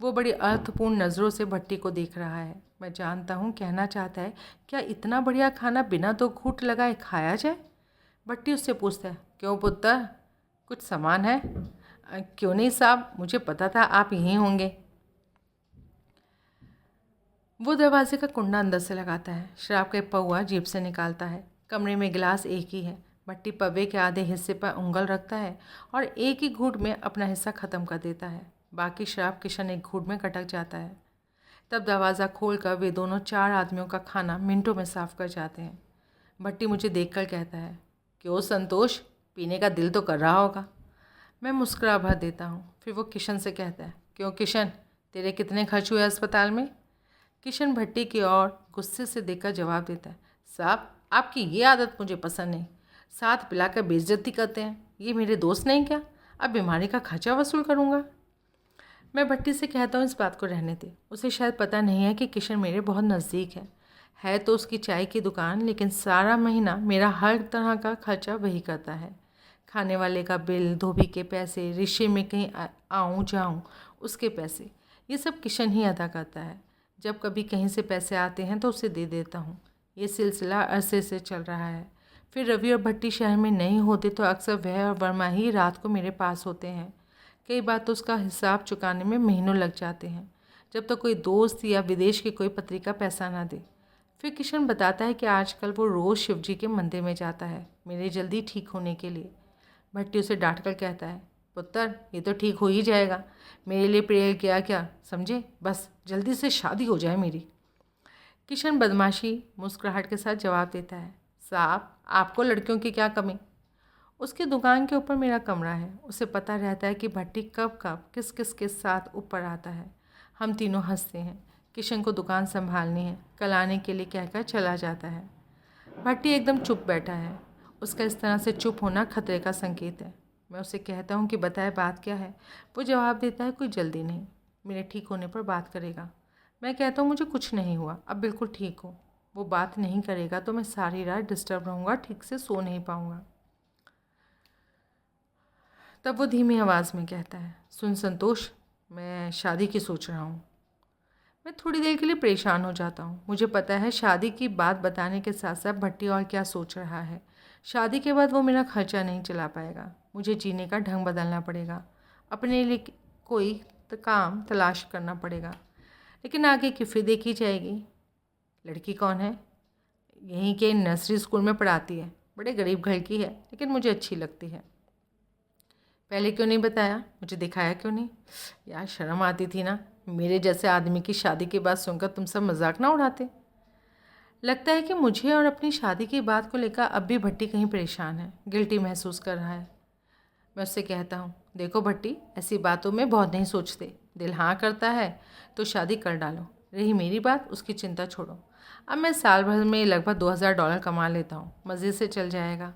वो बड़ी अर्थपूर्ण नज़रों से भट्टी को देख रहा है। मैं जानता हूँ कहना चाहता है, क्या इतना बढ़िया खाना बिना दो घूंट लगाए खाया जाए? भट्टी उससे पूछता है, क्यों पुत्र, कुछ सामान है? क्यों नहीं साहब, मुझे पता था आप यहीं होंगे। वो दरवाजे का कुंडा अंदर से लगाता है, शराब का पौआ जेब से निकालता है। कमरे में गिलास एक ही है। भट्टी पवे के आधे हिस्से पर उंगल रखता है और एक ही घूंट में अपना हिस्सा ख़त्म कर देता है। बाकी शराब किशन एक घूंट में कटक जाता है। तब दरवाज़ा खोलकर वे दोनों 4 आदमियों का खाना मिनटों में साफ़ कर जाते हैं। भट्टी मुझे देखकर कहता है, क्यों संतोष, पीने का दिल तो कर रहा होगा। मैं मुस्कुरा भर देता हूँ। फिर वो किशन से कहता है, क्यों किशन, तेरे कितने खर्च हुए अस्पताल में? किशन भट्टी की ओर गुस्से से देखकर जवाब देता है, साहब आपकी ये आदत मुझे पसंद नहीं। साथ पिलाकर बेइज्जती करते हैं। ये मेरे दोस्त नहीं क्या? अब बीमारी का खर्चा वसूल करूँगा। मैं भट्टी से कहता हूँ इस बात को रहने दे। उसे शायद पता नहीं है कि किशन मेरे बहुत नज़दीक है तो उसकी चाय की दुकान, लेकिन सारा महीना मेरा हर तरह का खर्चा वही करता है। खाने वाले का बिल, धोबी के पैसे, रिक्शे में कहीं आऊँ जाऊँ उसके पैसे, ये सब किशन ही अदा करता है। जब कभी कहीं से पैसे आते हैं तो उसे दे देता हूँ। ये सिलसिला अरसे से चल रहा है। फिर रवि और भट्टी शहर में नहीं होते तो अक्सर वह और वर्मा ही रात को मेरे पास होते हैं। कई बार तो उसका हिसाब चुकाने में महीनों लग जाते हैं, जब तक कोई दोस्त या विदेश की कोई पत्रिका पैसा ना दे। फिर किशन बताता है कि आजकल वो रोज़ शिवजी के मंदिर में जाता है, मेरे जल्दी ठीक होने के लिए। भट्टी उसे डांट कर कहता है, पुत्र ये तो ठीक हो ही जाएगा, मेरे लिए प्रेयर किया क्या, समझे, बस जल्दी से शादी हो जाए मेरी। किशन बदमाशी मुस्कुराहट के साथ जवाब देता है, साहब आपको लड़कियों की क्या कमी? उसकी दुकान के ऊपर मेरा कमरा है। उसे पता रहता है कि भट्टी कब कब किस किस के साथ ऊपर आता है। हम तीनों हंसते हैं। किशन को दुकान संभालनी है, कल आने के लिए कहकर चला जाता है। भट्टी एकदम चुप बैठा है। उसका इस तरह से चुप होना खतरे का संकेत है। मैं उसे कहता हूँ कि बताए बात क्या है। वो जवाब देता है, कोई जल्दी नहीं, मेरे ठीक होने पर बात करेगा। मैं कहता हूँ मुझे कुछ नहीं हुआ, अब बिल्कुल ठीक हो। वो बात नहीं करेगा तो मैं सारी रात डिस्टर्ब रहूँगा, ठीक से सो नहीं पाऊँगा। तब वो धीमी आवाज़ में कहता है, सुन संतोष, मैं शादी की सोच रहा हूँ। मैं थोड़ी देर के लिए परेशान हो जाता हूँ। मुझे पता है शादी की बात बताने के साथ साथ भट्टी और क्या सोच रहा है। शादी के बाद वो मेरा खर्चा नहीं चला पाएगा। मुझे जीने का ढंग बदलना पड़ेगा, अपने लिए कोई काम तलाश करना पड़ेगा। लेकिन आगे की फिर देखी जाएगी। लड़की कौन है? यहीं के नर्सरी स्कूल में पढ़ाती है, बड़े गरीब घर की है, लेकिन मुझे अच्छी लगती है। पहले क्यों नहीं बताया, मुझे दिखाया क्यों नहीं? यार शर्म आती थी ना। मेरे जैसे आदमी की शादी की बात सुनकर तुम सब मजाक ना उड़ाते। लगता है कि मुझे और अपनी शादी की बात को लेकर अब भी भट्टी कहीं परेशान है, गिल्टी महसूस कर रहा है। मैं उससे कहता हूँ, देखो भट्टी, ऐसी बातों में बहुत नहीं सोचते। दिल हाँ करता है तो शादी कर डालो। रही मेरी बात, उसकी चिंता छोड़ो। अब मैं साल भर में लगभग $2000 कमा लेता हूँ, मज़े से चल जाएगा।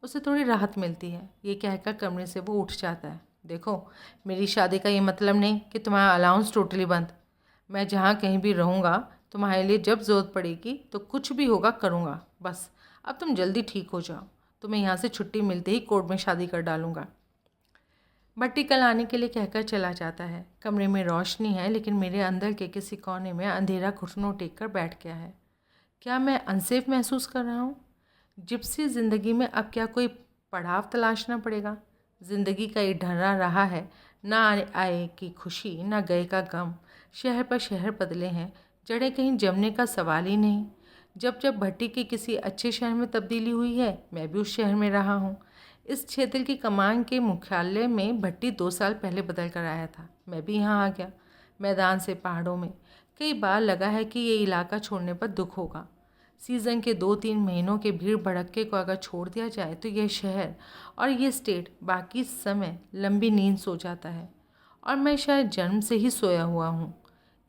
उसे थोड़ी राहत मिलती है। ये कहकर कमरे से वो उठ जाता है। देखो, मेरी शादी का ये मतलब नहीं कि तुम्हारा अलाउंस टोटली बंद। मैं जहाँ कहीं भी रहूँगा, तुम्हारे लिए जब ज़रूरत पड़ेगी तो कुछ भी होगा करूँगा। बस अब तुम जल्दी ठीक हो जाओ। तुम्हें यहाँ से छुट्टी मिलते ही कोर्ट में शादी कर डालूँगा। भट्टी कल आने के लिए कहकर चला जाता है। कमरे में रोशनी है, लेकिन मेरे अंदर के किसी कोने में अंधेरा घुटनों टेक कर बैठ गया है। क्या मैं अनसेफ महसूस कर रहा हूँ? जिप्सी ज़िंदगी में अब क्या कोई पड़ाव तलाशना पड़ेगा? ज़िंदगी का ये ढर्रा रहा है, ना आए की खुशी, ना गए का गम। शहर पर शहर बदले हैं, जड़ें कहीं जमने का सवाल ही नहीं। जब जब भट्टी की किसी अच्छे शहर में तब्दीली हुई है, मैं भी उस शहर में रहा हूँ। इस क्षेत्र की कमान के मुख्यालय में भट्टी 2 साल पहले बदल कर आया था। मैं भी यहाँ आ गया, मैदान से पहाड़ों में। कई बार लगा है कि ये इलाका छोड़ने पर दुख होगा। सीज़न के 2-3 महीनों के भीड़ भड़क्के को अगर छोड़ दिया जाए तो यह शहर और ये स्टेट बाकी समय लंबी नींद सो जाता है। और मैं शायद जन्म से ही सोया हुआ हूँ।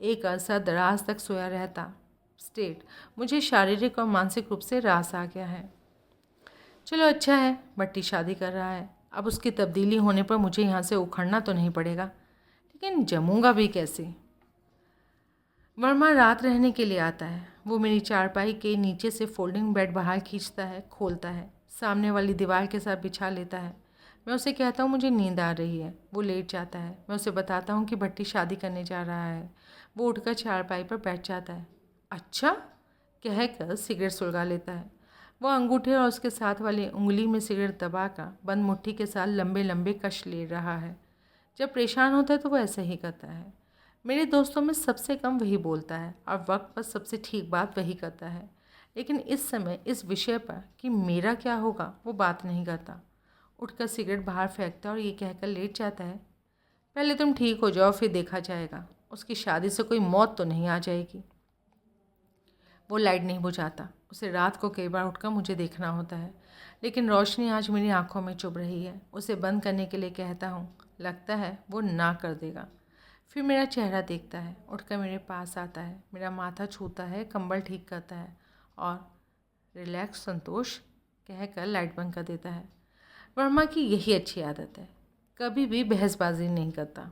एक अरसा दराज तक सोया रहता स्टेट मुझे शारीरिक और मानसिक रूप से रास आ गया है। चलो अच्छा है, भट्टी शादी कर रहा है, अब उसकी तब्दीली होने पर मुझे यहाँ से उखड़ना तो नहीं पड़ेगा, लेकिन जमूंगा भी कैसे। वर्मा रात रहने के लिए आता है। वो मेरी चारपाई के नीचे से फोल्डिंग बेड बाहर खींचता है, खोलता है, सामने वाली दीवार के साथ बिछा लेता है। मैं उसे कहता हूँ मुझे नींद आ रही है। वो लेट जाता है। मैं उसे बताता हूँ कि भट्टी शादी करने जा रहा है। वो उठकर चारपाई पर बैठ जाता है। अच्छा, कहकर सिगरेट सुलगा लेता है। वो अंगूठे और उसके साथ वाली उंगली में सिगरेट दबाकर बंद मुट्ठी के साथ लंबे लंबे कश ले रहा है। जब परेशान होता है तो वो ऐसे ही करता है। मेरे दोस्तों में सबसे कम वही बोलता है और वक्त पर सबसे ठीक बात वही करता है, लेकिन इस समय इस विषय पर कि मेरा क्या होगा वो बात नहीं करता। उठकर सिगरेट बाहर फेंकता और ये कहकर लेट जाता है, पहले तुम ठीक हो जाओ फिर देखा जाएगा। उसकी शादी से कोई मौत तो नहीं आ जाएगी। वो लाइट नहीं बुझाता। उसे रात को कई बार उठकर मुझे देखना होता है, लेकिन रोशनी आज मेरी आंखों में चुभ रही है। उसे बंद करने के लिए कहता हूँ, लगता है वो ना कर देगा। फिर मेरा चेहरा देखता है, उठकर मेरे पास आता है, मेरा माथा छूता है, कंबल ठीक करता है और रिलैक्स संतोष कहकर लाइट बंद कर देता है। वर्मा की यही अच्छी आदत है, कभी भी बहसबाजी नहीं करता।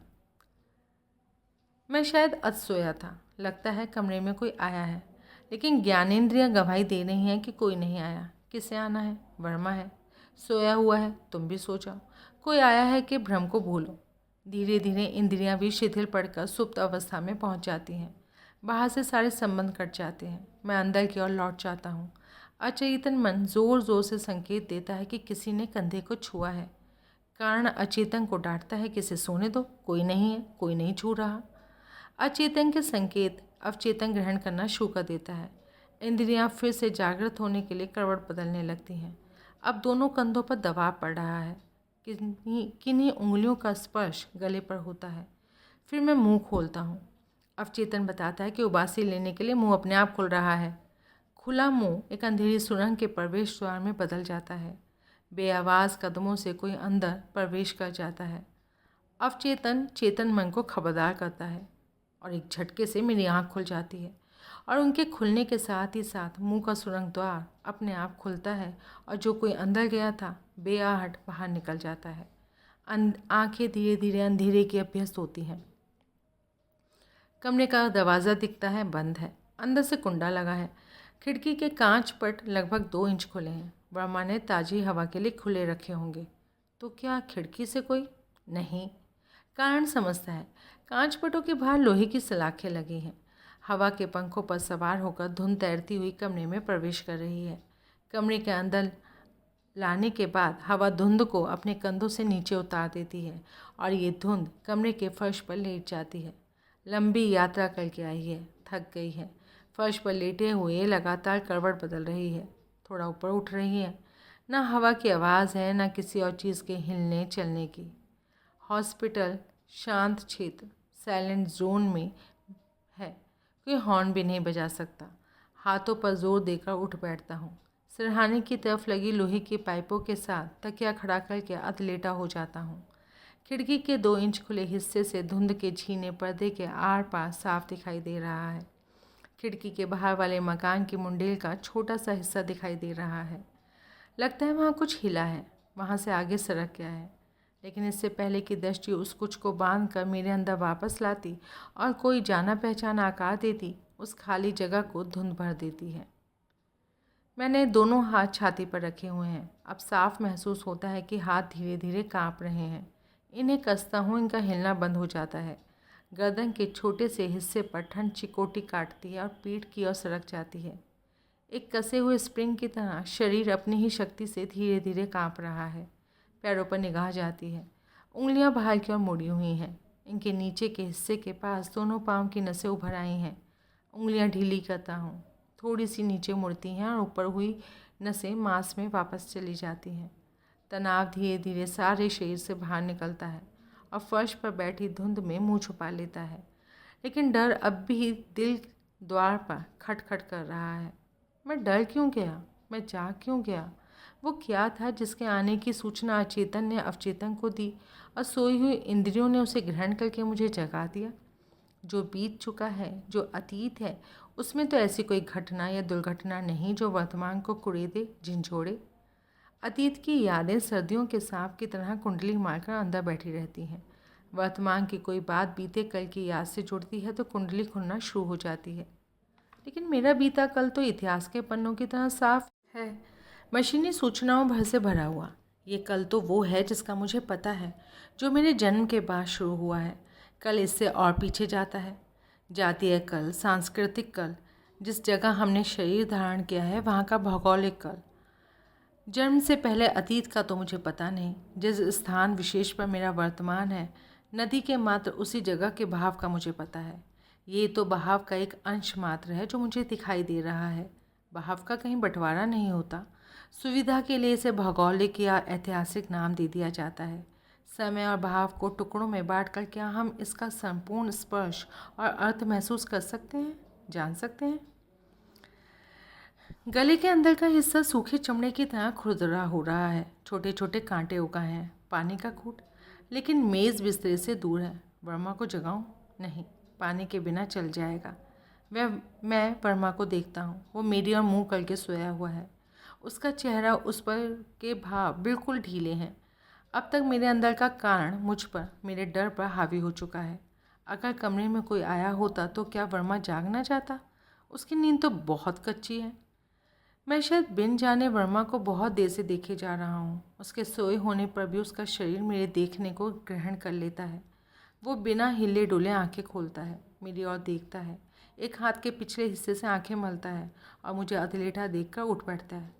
मैं शायद अध सोया था। लगता है कमरे में कोई आया है, लेकिन ज्ञानेंद्रियां गवाही दे रही हैं कि कोई नहीं आया। किसे आना है? वर्मा है, सोया हुआ है, तुम भी सो जाओ। कोई आया है कि भ्रम को भूलो। धीरे धीरे इंद्रियां भी शिथिल पड़कर सुप्त अवस्था में पहुंच जाती हैं। बाहर से सारे संबंध कट जाते हैं। मैं अंदर की ओर लौट जाता हूँ। अचेतन मन जोर जोर से संकेत देता है कि किसी ने कंधे को छुआ है। कारण अचेतन को डांटता है कि इसे सोने दो, कोई नहीं है, कोई नहीं छू रहा। अचेतन के संकेत अवचेतन ग्रहण करना शुरू कर देता है। इंद्रियां फिर से जागृत होने के लिए करवट बदलने लगती हैं। अब दोनों कंधों पर दबाव पड़ रहा है। किन्हीं किन्हीं उंगलियों का स्पर्श गले पर होता है। फिर मैं मुंह खोलता हूँ। अवचेतन बताता है कि उबासी लेने के लिए मुंह अपने आप खुल रहा है। खुला मुंह एक अंधेरी सुरंग के प्रवेश द्वार में बदल जाता है। बेआवाज़ कदमों से कोई अंदर प्रवेश कर जाता है। अवचेतन चेतन मन को खबरदार करता है और एक झटके से मेरी आँख खुल जाती है और उनके खुलने के साथ ही साथ मुंह का सुरंग द्वार अपने आप खुलता है और जो कोई अंदर गया था बेआहट बाहर निकल जाता है। आँखें धीरे धीरे अंधेरे की अभ्यस्त होती हैं। कमरे का दरवाज़ा दिखता है, बंद है। अंदर से कुंडा लगा है। खिड़की के कांच पट लगभग 2 इंच खुले हैं। वर्मा ने ताज़ी हवा के लिए खुले रखे होंगे। तो क्या खिड़की से कोई? नहीं। कारण समझता है। कांच पटों के बाहर लोहे की सलाखें लगी हैं। हवा के पंखों पर सवार होकर धुंध तैरती हुई कमरे में प्रवेश कर रही है। कमरे के अंदर लाने के बाद हवा धुंध को अपने कंधों से नीचे उतार देती है और ये धुंध कमरे के फर्श पर लेट जाती है। लंबी यात्रा करके आई है, थक गई है। फर्श पर लेटे हुए लगातार करवट बदल रही है, थोड़ा ऊपर उठ रही है। ना हवा की आवाज़ है, ना किसी और चीज़ के हिलने चलने की। हॉस्पिटल शांत क्षेत्र साइलेंट जोन में है। कोई हॉर्न भी नहीं बजा सकता। हाथों पर जोर देकर उठ बैठता हूँ। सिरहाने की तरफ लगी लोहे की पाइपों के साथ तकिया खड़ा करके अध लेटा हो जाता हूँ। खिड़की के 2 इंच खुले हिस्से से धुंध के छीने पर्दे के आर पार साफ दिखाई दे रहा है। खिड़की के बाहर वाले मकान की मुंडेल का छोटा सा हिस्सा दिखाई दे रहा है। लगता है वहाँ कुछ हिला है, वहाँ से आगे सड़क गया है। लेकिन इससे पहले कि दृष्टि उस कुछ को बांध कर मेरे अंदर वापस लाती और कोई जाना पहचाना आकार देती, उस खाली जगह को धुंध भर देती है। मैंने दोनों हाथ छाती पर रखे हुए हैं। अब साफ महसूस होता है कि हाथ धीरे धीरे कांप रहे हैं। इन्हें कसता हूँ, इनका हिलना बंद हो जाता है। गर्दन के छोटे से हिस्से पर ठंड चिकोटी काटती है और पीठ की ओर सरक जाती है। एक कसे हुए स्प्रिंग की तरह शरीर अपनी ही शक्ति से धीरे धीरे कांप रहा है। पैरों पर निगाह जाती है। उंगलियां बाहर की ओर मुड़ी हुई हैं। इनके नीचे के हिस्से के पास दोनों पाँव की नसें उभर आई हैं। उंगलियां ढीली करता हूँ, थोड़ी सी नीचे मुड़ती हैं और ऊपर हुई नसें मांस में वापस चली जाती हैं। तनाव धीरे धीरे सारे शरीर से बाहर निकलता है और फर्श पर बैठी धुंध में मुंह छुपा लेता है। लेकिन डर अब भी दिल द्वार पर खटखट कर रहा है। मैं डर क्यों गया? मैं जाग क्यों गया? वो क्या था जिसके आने की सूचना अचेतन ने अवचेतन को दी और सोई हुई इंद्रियों ने उसे ग्रहण करके मुझे जगा दिया? जो बीत चुका है, जो अतीत है, उसमें तो ऐसी कोई घटना या दुर्घटना नहीं जो वर्तमान को कुरेदे, झंझोड़े। अतीत की यादें सर्दियों के सांप की तरह कुंडली मारकर अंदर बैठी रहती हैं। वर्तमान की कोई बात बीते कल की याद से जुड़ती है तो कुंडली खुलना शुरू हो जाती है। लेकिन मेरा बीता कल तो इतिहास के पन्नों की तरह साफ है, मशीनी सूचनाओं भर से भरा हुआ। ये कल तो वो है जिसका मुझे पता है, जो मेरे जन्म के बाद शुरू हुआ है। कल इससे और पीछे जाता है। जातीय कल, सांस्कृतिक कल, जिस जगह हमने शरीर धारण किया है वहाँ का भौगोलिक कल। जन्म से पहले अतीत का तो मुझे पता नहीं। जिस स्थान विशेष पर मेरा वर्तमान है, नदी के मात्र उसी जगह के बहाव का मुझे पता है। ये तो बहाव का एक अंश मात्र है जो मुझे दिखाई दे रहा है। बहाव का कहीं बंटवारा नहीं होता। सुविधा के लिए इसे भौगोलिक या ऐतिहासिक नाम दे दिया जाता है। समय और बहाव को टुकड़ों में बांटकर क्या हम इसका संपूर्ण स्पर्श और अर्थ महसूस कर सकते हैं, जान सकते हैं? गले के अंदर का हिस्सा सूखे चमड़े की तरह खुरदरा हो रहा है। छोटे छोटे कांटे उगाए हैं, पानी का घूंट। लेकिन मेज़ बिस्तरे से दूर है। वर्मा को जगाऊं? नहीं, पानी के बिना चल जाएगा। मैं वर्मा को देखता हूँ। वो मेरी ओर मुंह करके सोया हुआ है। उसका चेहरा, उस पर के भाव बिल्कुल ढीले हैं। अब तक मेरे अंदर का कारण मुझ पर, मेरे डर पर हावी हो चुका है। अगर कमरे में कोई आया होता तो क्या वर्मा जाग ना जाता? उसकी नींद तो बहुत कच्ची है। मैं शायद बिन जाने वर्मा को बहुत देर से देखे जा रहा हूँ। उसके सोए होने पर भी उसका शरीर मेरे देखने को ग्रहण कर लेता है। वो बिना हिले डुले आंखें खोलता है, मेरी ओर देखता है, एक हाथ के पिछले हिस्से से आंखें मलता है और मुझे अधलेटा देखकर उठ बैठता है।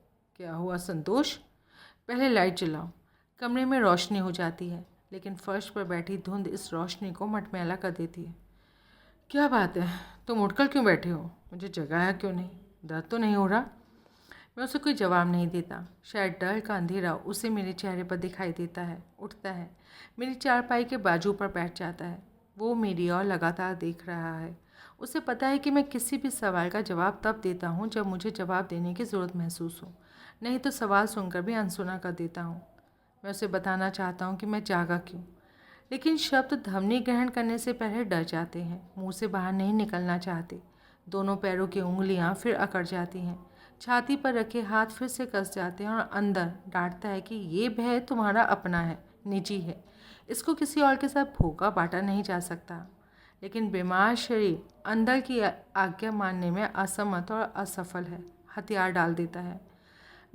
क्या हुआ संतोष? पहले लाइट जलाओ। कमरे में रोशनी हो जाती है, लेकिन फर्श पर बैठी धुंध इस रोशनी को मटमैला कर देती है। क्या बात है, तुम उठकर क्यों बैठे हो? मुझे जगाया क्यों नहीं? दर्द तो नहीं हो रहा? मैं उसे कोई जवाब नहीं देता। शायद डर का अंधेरा उसे मेरे चेहरे पर दिखाई देता है। उठता है, मेरी चारपाई के बाजू पर बैठ जाता है। वो मेरी ओर लगातार देख रहा है। उसे पता है कि मैं किसी भी सवाल का जवाब तब देता हूँ जब मुझे जवाब देने की ज़रूरत महसूस हो, नहीं तो सवाल सुनकर भी अनसुना कर देता हूँ। मैं उसे बताना चाहता हूँ कि मैं जागा क्यों, लेकिन शब्द ध्वनि ग्रहण करने से पहले डर जाते हैं, मुंह से बाहर नहीं निकलना चाहते। दोनों पैरों की उंगलियां फिर अकड़ जाती हैं, छाती पर रखे हाथ फिर से कस जाते हैं और अंदर डांटता है कि ये भय तुम्हारा अपना है, निजी है। इसको किसी और के साथ भोगा बांटा नहीं जा सकता। लेकिन बीमार शरीर अंदर की आज्ञा मानने में असमर्थ और असफल है, हथियार डाल देता है।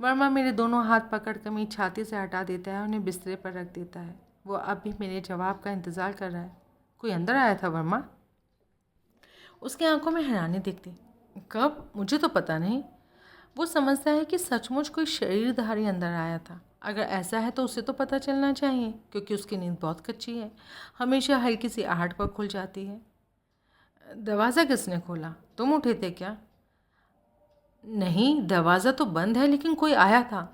वर्मा मेरे दोनों हाथ पकड़कर मेरी छाती से हटा देता है और उन्हें बिस्तरे पर रख देता है। वो अब भी मेरे जवाब का इंतज़ार कर रहा है। कोई अंदर आया था वर्मा? उसकी आंखों में हैरानी दिखती। कब? मुझे तो पता नहीं। वो समझता है कि सचमुच कोई शरीरधारी अंदर आया था। अगर ऐसा है तो उसे तो पता चलना चाहिए, क्योंकि उसकी नींद बहुत कच्ची है, हमेशा हल्की सी आहट पर खुल जाती है। दरवाज़ा किसने खोला? तुम उठे थे क्या? नहीं, दरवाज़ा तो बंद है, लेकिन कोई आया था।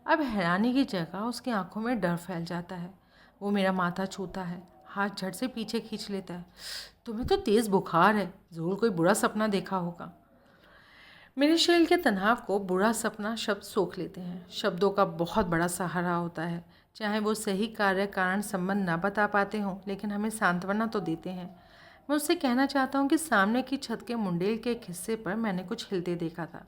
अब हैरानी की जगह उसकी आंखों में डर फैल जाता है। वो मेरा माथा छूता है, हाथ झट से पीछे खींच लेता है। तुम्हें तो तेज़ बुखार है, ज़रूर कोई बुरा सपना देखा होगा। मेरे शरीर के तनाव को बुरा सपना शब्द सोख लेते हैं। शब्दों का बहुत बड़ा सहारा होता है, चाहे वो सही कार्य कारण संबंध ना बता पाते हों, लेकिन हमें सांत्वना तो देते हैं। मैं उससे कहना चाहता हूँ कि सामने की छत के मुंडेल के एक हिस्से पर मैंने कुछ हिलते देखा था,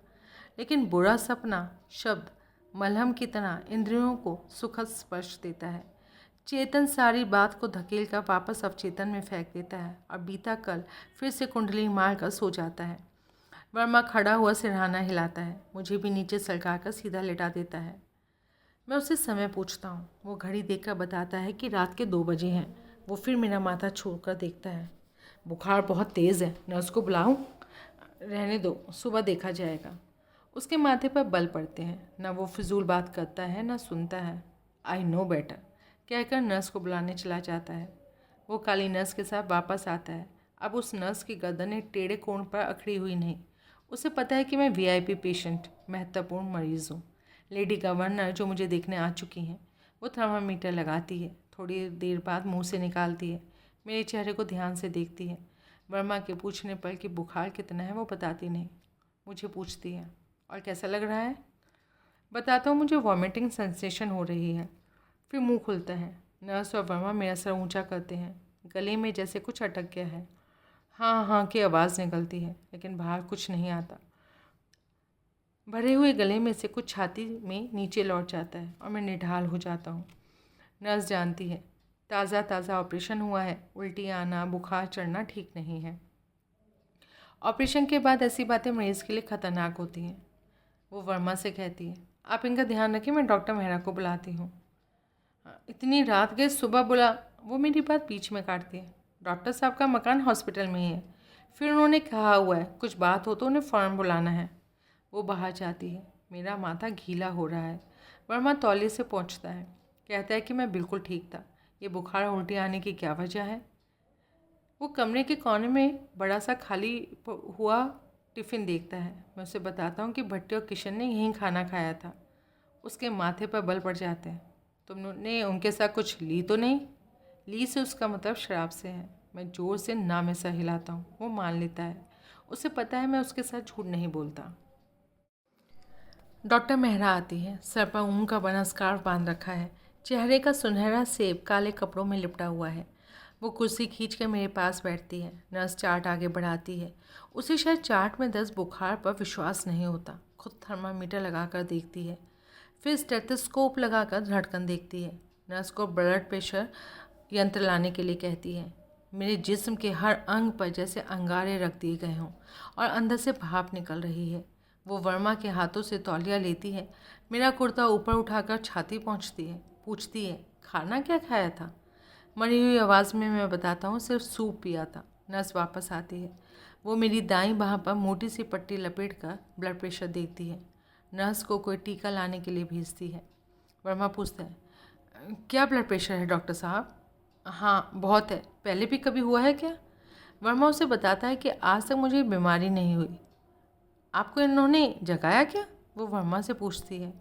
लेकिन बुरा सपना शब्द मलहम की तरह इंद्रियों को सुखद स्पर्श देता है। चेतन सारी बात को धकेल कर वापस अवचेतन में फेंक देता है और बीता कल फिर से कुंडली मार कर सो जाता है। वर्मा खड़ा हुआ सिरहाना हिलाता है, मुझे भी नीचे सरका कर सीधा लेटा देता है। मैं उससे समय पूछता हूँ। वो घड़ी देखकर बताता है कि रात के 2 बजे हैं। वो फिर मेरा माथा छोड़कर देखता है। बुखार बहुत तेज़ है, नर्स को बुलाऊं? रहने दो, सुबह देखा जाएगा। उसके माथे पर बल पड़ते हैं। न वो फिजूल बात करता है न सुनता है। आई नो बेटर कहकर नर्स को बुलाने चला जाता है। वो काली नर्स के साथ वापस आता है। अब उस नर्स की गर्दन एक टेढ़े कोण पर अखड़ी हुई नहीं। उसे पता है कि मैं वीआईपी पेशेंट, महत्वपूर्ण मरीज़ हूँ। लेडी गवर्नर जो मुझे देखने आ चुकी हैं, वो थर्मामीटर लगाती है, थोड़ी देर बाद मुंह से निकालती है, मेरे चेहरे को ध्यान से देखती है। वर्मा के पूछने पर कि बुखार कितना है वो बताती नहीं। मुझे पूछती है, और कैसा लग रहा है? बताता हूँ, मुझे वॉमिटिंग सेंसेशन हो रही है। फिर मुंह खुलता है। नर्स और वर्मा मेरा सर ऊंचा करते हैं। गले में जैसे कुछ अटक गया है। हाँ हाँ की आवाज़ निकलती है, लेकिन बाहर कुछ नहीं आता। भरे हुए गले में से कुछ छाती में नीचे लौट जाता है और मैं निढाल हो जाता हूँ। नर्स जानती है, ताज़ा ताज़ा ऑपरेशन हुआ है, उल्टी आना, बुखार चढ़ना ठीक नहीं है। ऑपरेशन के बाद ऐसी बातें मरीज़ के लिए ख़तरनाक होती हैं। वो वर्मा से कहती है, आप इनका ध्यान रखिए, मैं डॉक्टर मेहरा को बुलाती हूँ। इतनी रात गए, सुबह बुला। वो मेरी बात बीच में काटती है। डॉक्टर साहब का मकान हॉस्पिटल में ही है, फिर उन्होंने कहा हुआ है कुछ बात हो तो उन्हें फ़ौरन बुलाना है। वो बाहर जाती है। मेरा माथा गीला हो रहा है। वर्मा तौलिए से पहुंचता है, कहता है कि मैं बिल्कुल ठीक था, ये बुखार और उल्टी आने की क्या वजह है। वो कमरे के कोने में बड़ा सा खाली हुआ टिफ़िन देखता है। मैं उसे बताता हूँ कि भट्टी और किशन ने यहीं खाना खाया था। उसके माथे पर बल पड़ जाते हैं। तुमने उनके साथ कुछ ली तो नहीं? ली से उसका मतलब शराब से है। मैं ज़ोर से ना में सर हिलाता हूँ। वो मान लेता है। उसे पता है मैं उसके साथ झूठ नहीं बोलता। डॉक्टर मेहरा आती है। सर पर ऊन का बना स्कार्फ बांध रखा है। चेहरे का सुनहरा सेब काले कपड़ों में लिपटा हुआ है। वो कुर्सी खींच कर मेरे पास बैठती है। नर्स चार्ट आगे बढ़ाती है। उसे शायद चार्ट में 10 बुखार पर विश्वास नहीं होता। खुद थर्मामीटर लगा कर देखती है, फिर स्टेथोस्कोप लगाकर धड़कन देखती है। नर्स को ब्लड प्रेशर यंत्र लाने के लिए कहती है। मेरे जिस्म के हर अंग पर जैसे अंगारे रख दिए गए हों और अंदर से भाप निकल रही है। वो वर्मा के हाथों से तौलिया लेती है, मेरा कुर्ता ऊपर उठाकर छाती पहुंचती है, पूछती है, खाना क्या खाया था? मरी हुई आवाज़ में मैं बताता हूँ, सिर्फ सूप पिया था। नर्स वापस आती है। वो मेरी दाईं बाह पर मोटी सी पट्टी लपेट कर ब्लड प्रेशर देखती है। नर्स को कोई टीका लाने के लिए भेजती है। वर्मा पूछता है, क्या ब्लड प्रेशर है डॉक्टर साहब? हाँ, बहुत है। पहले भी कभी हुआ है क्या? वर्मा उसे बताता है कि आज तक मुझे बीमारी नहीं हुई। आपको इन्होंने जगाया क्या? वो वर्मा से पूछती है।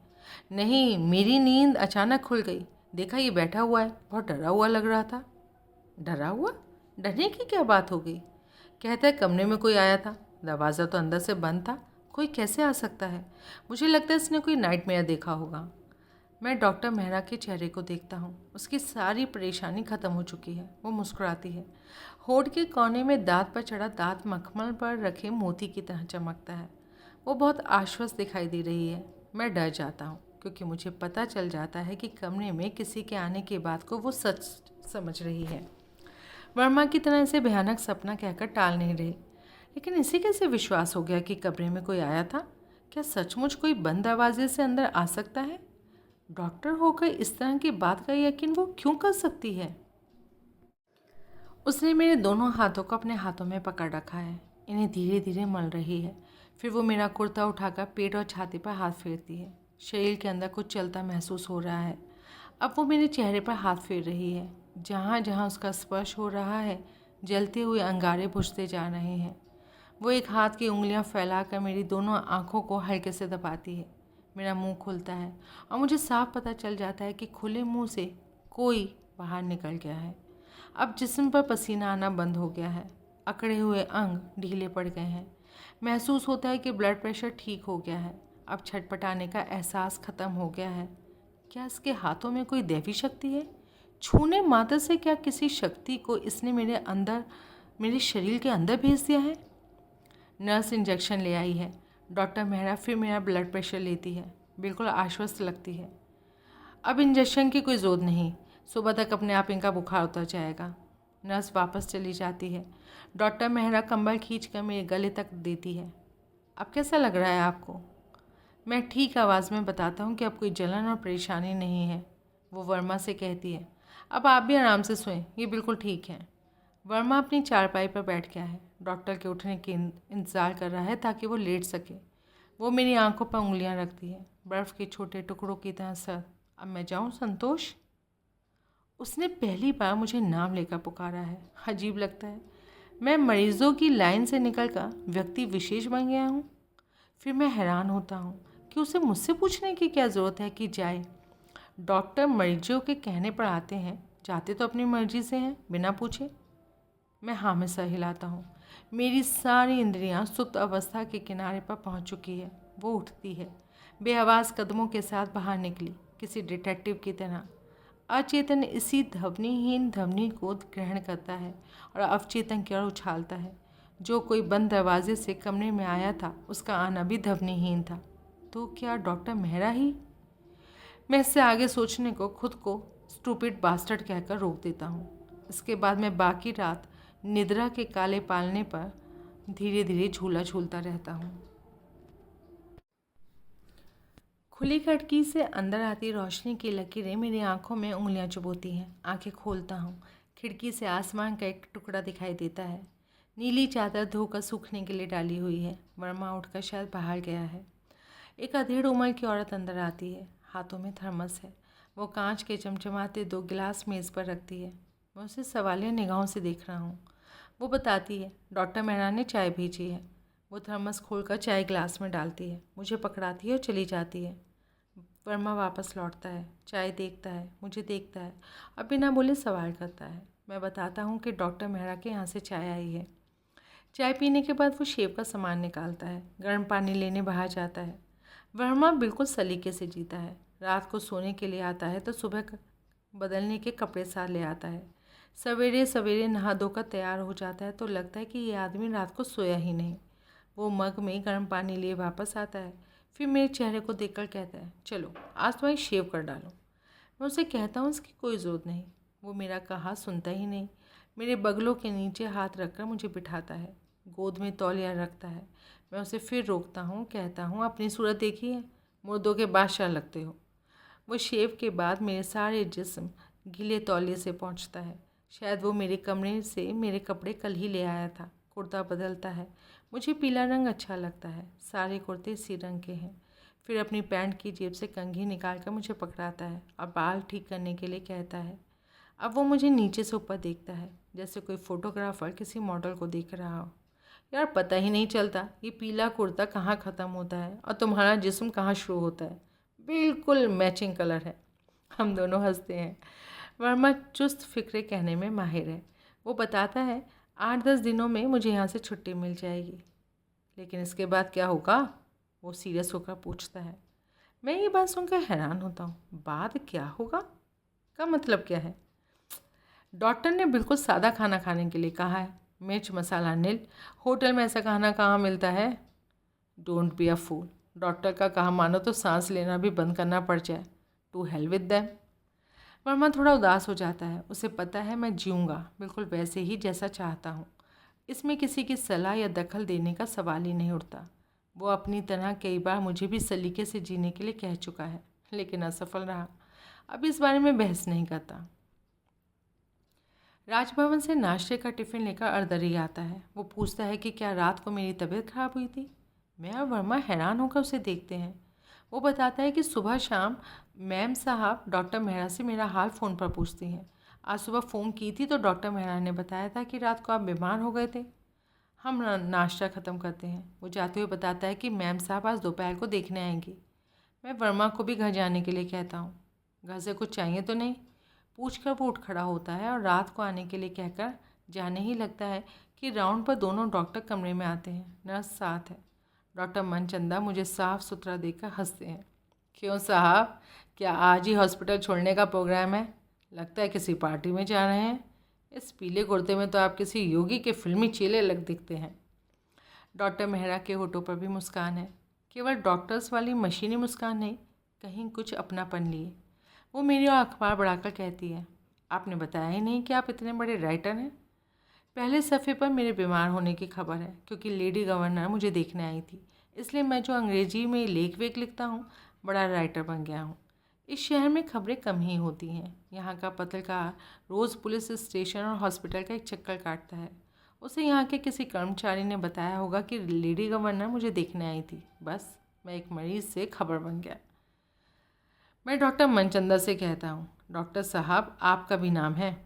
नहीं, मेरी नींद अचानक खुल गई। देखा ये बैठा हुआ है, बहुत डरा हुआ लग रहा था। डरा हुआ? डरने की क्या बात हो गई? कहता है कमरे में कोई आया था, दरवाज़ा तो अंदर से बंद था, कोई कैसे आ सकता है? मुझे लगता है इसने कोई नाइटमेयर देखा होगा। मैं डॉक्टर मेहरा के चेहरे को देखता हूँ। उसकी सारी परेशानी ख़त्म हो चुकी है। वो मुस्कुराती है। होठ के कोने में दांत पर चढ़ा दांत मखमल पर रखे मोती की तरह चमकता है। वो बहुत आश्वस्त दिखाई दे रही है। मैं डर जाता हूँ क्योंकि मुझे पता चल जाता है कि कमरे में किसी के आने के बाद को वो सच समझ रही है। वर्मा की तरह इसे भयानक सपना कहकर टाल नहीं रही, लेकिन इसे कैसे विश्वास हो गया कि कमरे में कोई आया था? क्या सचमुच कोई बंद दरवाजे से अंदर आ सकता है? डॉक्टर होकर इस तरह की बात का यकीन वो क्यों कर सकती है? उसने मेरे दोनों हाथों को अपने हाथों में पकड़ रखा है, इन्हें धीरे धीरे मल रही है। फिर वो मेरा कुर्ता उठाकर पेट और छाती पर हाथ फेरती है। शरीर के अंदर कुछ चलता महसूस हो रहा है। अब वो मेरे चेहरे पर हाथ फेर रही है। जहाँ जहाँ उसका स्पर्श हो रहा है, जलते हुए अंगारे बुझते जा रहे हैं। वो एक हाथ की उंगलियां फैलाकर मेरी दोनों आँखों को हल्के से दबाती है। मेरा मुंह खुलता है और मुझे साफ पता चल जाता है कि खुले मुंह से कोई बाहर निकल गया है। अब जिस्म पर पसीना आना बंद हो गया है। अकड़े हुए अंग ढीले पड़ गए हैं। महसूस होता है कि ब्लड प्रेशर ठीक हो गया है। अब छटपटाने का एहसास ख़त्म हो गया है। क्या इसके हाथों में कोई दैवी शक्ति है? छूने मात्र से क्या किसी शक्ति को इसने मेरे शरीर के अंदर भेज दिया है? नर्स इंजेक्शन ले आई है। डॉक्टर मेहरा फिर मेरा ब्लड प्रेशर लेती है। बिल्कुल आश्वस्त लगती है। अब इंजेक्शन की कोई ज़रूरत नहीं, सुबह तक अपने आप इनका बुखार उतर जाएगा। नर्स वापस चली जाती है। डॉक्टर मेहरा कंबल खींच कर मेरे गले तक देती है। अब कैसा लग रहा है आपको? मैं ठीक आवाज़ में बताता हूँ कि अब कोई जलन और परेशानी नहीं है। वो वर्मा से कहती है, अब आप भी आराम से सोएं, ये बिल्कुल ठीक है। वर्मा अपनी चारपाई पर बैठ गया है। डॉक्टर के उठने के इंतज़ार कर रहा है ताकि वो लेट सके। वो मेरी आंखों पर उंगलियां रखती है, बर्फ़ के छोटे टुकड़ों की तरह। सर, अब मैं जाऊँ संतोष? उसने पहली बार मुझे नाम लेकर पुकारा है। अजीब लगता है, मैं मरीज़ों की लाइन से निकलकर व्यक्ति विशेष बन गया हूँ। फिर मैं हैरान होता हूँ कि उसे मुझसे पूछने की क्या ज़रूरत है कि जाए। डॉक्टर मरीजों के कहने पर आते हैं, जाते तो अपनी मर्जी से हैं, बिना पूछे। मैं हाँ में सर हिलाता हूँ। मेरी सारी इंद्रियां सुप्त अवस्था के किनारे पर पहुँच चुकी है। वो उठती है, बेआवाज़ कदमों के साथ बाहर निकली, किसी डिटेक्टिव की तरह। अचेतन इसी ध्वनिहीन ध्वनि को ग्रहण करता है और अवचेतन की ओर उछालता है। जो कोई बंद दरवाजे से कमरे में आया था, उसका आना भी ध्वनिहीन था। तो क्या डॉक्टर मेहरा ही? मैं इससे आगे सोचने को खुद को स्टूपिड बास्टर्ड कहकर रोक देता हूँ। इसके बाद मैं बाकी रात निद्रा के काले पालने पर धीरे धीरे झूला झूलता रहता हूँ। खुली खिड़की से अंदर आती रोशनी की लकीरें मेरी आंखों में उंगलियां चुभोती हैं। आंखें खोलता हूँ। खिड़की से आसमान का एक टुकड़ा दिखाई देता है। नीली चादर धोकर सूखने के लिए डाली हुई है। वर्मा उठकर शायद बाहर गया है। एक अधेड़ उम्र की औरत अंदर आती है। हाथों में थर्मस है। वो कांच के चमचमाते 2 गिलास मेज़ पर रखती है। मैं उसे सवालिया निगाहों से देख रहा हूँ। वो बताती है, डॉक्टर मेहरा ने चाय भेजी है। वो थर्मस खोलकर चाय गिलास में डालती है, मुझे पकड़ाती है और चली जाती है। वर्मा वापस लौटता है, चाय देखता है, मुझे देखता है और बिना बोले सवाल करता है। मैं बताता हूँ कि डॉक्टर मेहरा के यहाँ से चाय आई है। चाय पीने के बाद वो शेव का सामान निकालता है, गर्म पानी लेने बाहर जाता है। वर्मा बिल्कुल सलीके से जीता है। रात को सोने के लिए आता है तो सुबह बदलने के कपड़े साथ ले आता है। सवेरे सवेरे नहा धोकर तैयार हो जाता है तो लगता है कि ये आदमी रात को सोया ही नहीं। वो मग में गर्म पानी लिए वापस आता है, फिर मेरे चेहरे को देखकर कहता है, चलो आज तुम्हारी शेव कर डालो। मैं उसे कहता हूँ इसकी कोई ज़रूरत नहीं। वो मेरा कहा सुनता ही नहीं। मेरे बगलों के नीचे हाथ रखकर मुझे बिठाता है, गोद में तौलिया रखता है। मैं उसे फिर रोकता हूँ, कहता हूँ अपनी सूरत देखी है, मुर्दों के बादशाह लगते हो। वो शेव के बाद मेरे सारे जिस्म गीले तौलिए से पहुँचता है। शायद वो मेरे कमरे से मेरे कपड़े कल ही ले आया था। कुर्ता बदलता है। मुझे पीला रंग अच्छा लगता है। सारे कुर्ते इसी रंग के हैं। फिर अपनी पैंट की जेब से कंघी निकाल कर मुझे पकड़ाता है और बाल ठीक करने के लिए कहता है। अब वो मुझे नीचे से ऊपर देखता है, जैसे कोई फोटोग्राफर किसी मॉडल को देख रहा हो। यार पता ही नहीं चलता ये पीला कुर्ता कहाँ ख़त्म होता है और तुम्हारा जिस्म कहाँ शुरू होता है। बिल्कुल मैचिंग कलर है। हम दोनों हंसते हैं। वर्मा चुस्त फिक्रे कहने में माहिर है। वो बताता है 8-10 दिनों में मुझे यहाँ से छुट्टी मिल जाएगी। लेकिन इसके बाद क्या होगा? वो सीरियस होकर पूछता है। मैं ये बात सुनकर हैरान होता हूँ। बाद क्या होगा का मतलब क्या है? डॉक्टर ने बिल्कुल सादा खाना खाने के लिए कहा है, मिर्च मसाला नील। होटल में ऐसा खाना कहाँ मिलता है? Don't be a fool. Doctor का कहा मानो तो सांस लेना भी बंद करना पड़ जाए। To hell with them. Verma थोड़ा उदास हो जाता है। उसे पता है मैं जीऊँगा बिल्कुल वैसे ही जैसा चाहता हूँ। इसमें किसी की सलाह या दखल देने का सवाल ही नहीं उठता। वो अपनी तरह कई बार मुझे भी सलीके से जीने के लिए कह चुका है, लेकिन असफल रहा। अब इस बारे में बहस नहीं करता। राजभवन से नाश्ते का टिफ़िन लेकर अर्दरी आता है। वो पूछता है कि क्या रात को मेरी तबीयत खराब हुई थी। मैं और वर्मा हैरान होकर उसे देखते हैं। वो बताता है कि सुबह शाम मैम साहब डॉक्टर मेहरा से मेरा हाल फ़ोन पर पूछती हैं। आज सुबह फ़ोन की थी तो डॉक्टर मेहरा ने बताया था कि रात को आप बीमार हो गए थे। हम नाश्ता ख़त्म करते हैं। वो जाते हुए बताता है कि मैम साहब आज दोपहर को देखने आएंगी। मैं वर्मा को भी घर जाने के लिए कहता हूँ। घर से कुछ चाहिए तो नहीं? पूछकर वो उठ खड़ा होता है और रात को आने के लिए कहकर जाने ही लगता है कि राउंड पर दोनों डॉक्टर कमरे में आते हैं। नर्स साथ है। डॉक्टर मनचंदा मुझे साफ़ सुथरा देखकर हंसते हैं। क्यों साहब, क्या आज ही हॉस्पिटल छोड़ने का प्रोग्राम है? लगता है किसी पार्टी में जा रहे हैं। इस पीले कुर्ते में तो आप किसी योगी के फिल्मी चेले लग दिखते हैं। डॉक्टर मेहरा के होठों पर भी मुस्कान है, केवल डॉक्टर्स वाली मशीनी मुस्कान नहीं, कहीं कुछ अपनापन लिए। वो मेरी और अखबार बढ़ाकर कहती है, आपने बताया ही नहीं कि आप इतने बड़े राइटर हैं। पहले सफ़े पर मेरे बीमार होने की खबर है, क्योंकि लेडी गवर्नर मुझे देखने आई थी। इसलिए मैं जो अंग्रेजी में लेख वेख लिखता हूँ, बड़ा राइटर बन गया हूँ। इस शहर में खबरें कम ही होती हैं। यहाँ का पत्रकार रोज़ पुलिस स्टेशन और हॉस्पिटल का एक चक्कर काटता है। उसे यहाँ के किसी कर्मचारी ने बताया होगा कि लेडी गवर्नर मुझे देखने आई थी। बस मैं एक मरीज़ से खबर बन गया। मैं डॉक्टर मनचंदा से कहता हूँ, डॉक्टर साहब आपका भी नाम है?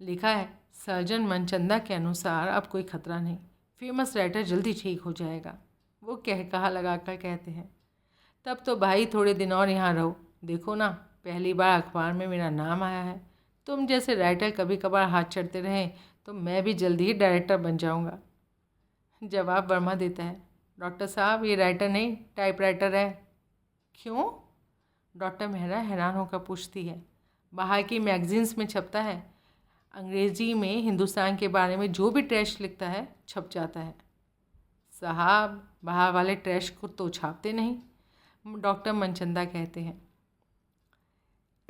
लिखा है सर्जन मनचंदा के अनुसार अब कोई खतरा नहीं, फेमस राइटर जल्दी ठीक हो जाएगा। वो कहा लगाकर कहते हैं, तब तो भाई थोड़े दिन और यहाँ रहो। देखो ना, पहली बार अखबार में मेरा नाम आया है। तुम जैसे राइटर कभी कभार हाथ चढ़ते रहें तो मैं भी जल्दी ही डायरेक्टर बन जाऊँगा। जवाब वर्मा देता है, डॉक्टर साहब ये राइटर नहीं टाइप राइटर है। क्यों? डॉक्टर मेहरा हैरान होकर पूछती है। बाहर की मैगजीन्स में छपता है। अंग्रेज़ी में हिंदुस्तान के बारे में जो भी ट्रैश लिखता है छप जाता है। साहब बाहर वाले ट्रैश को तो छापते नहीं। डॉक्टर मनचंदा कहते हैं।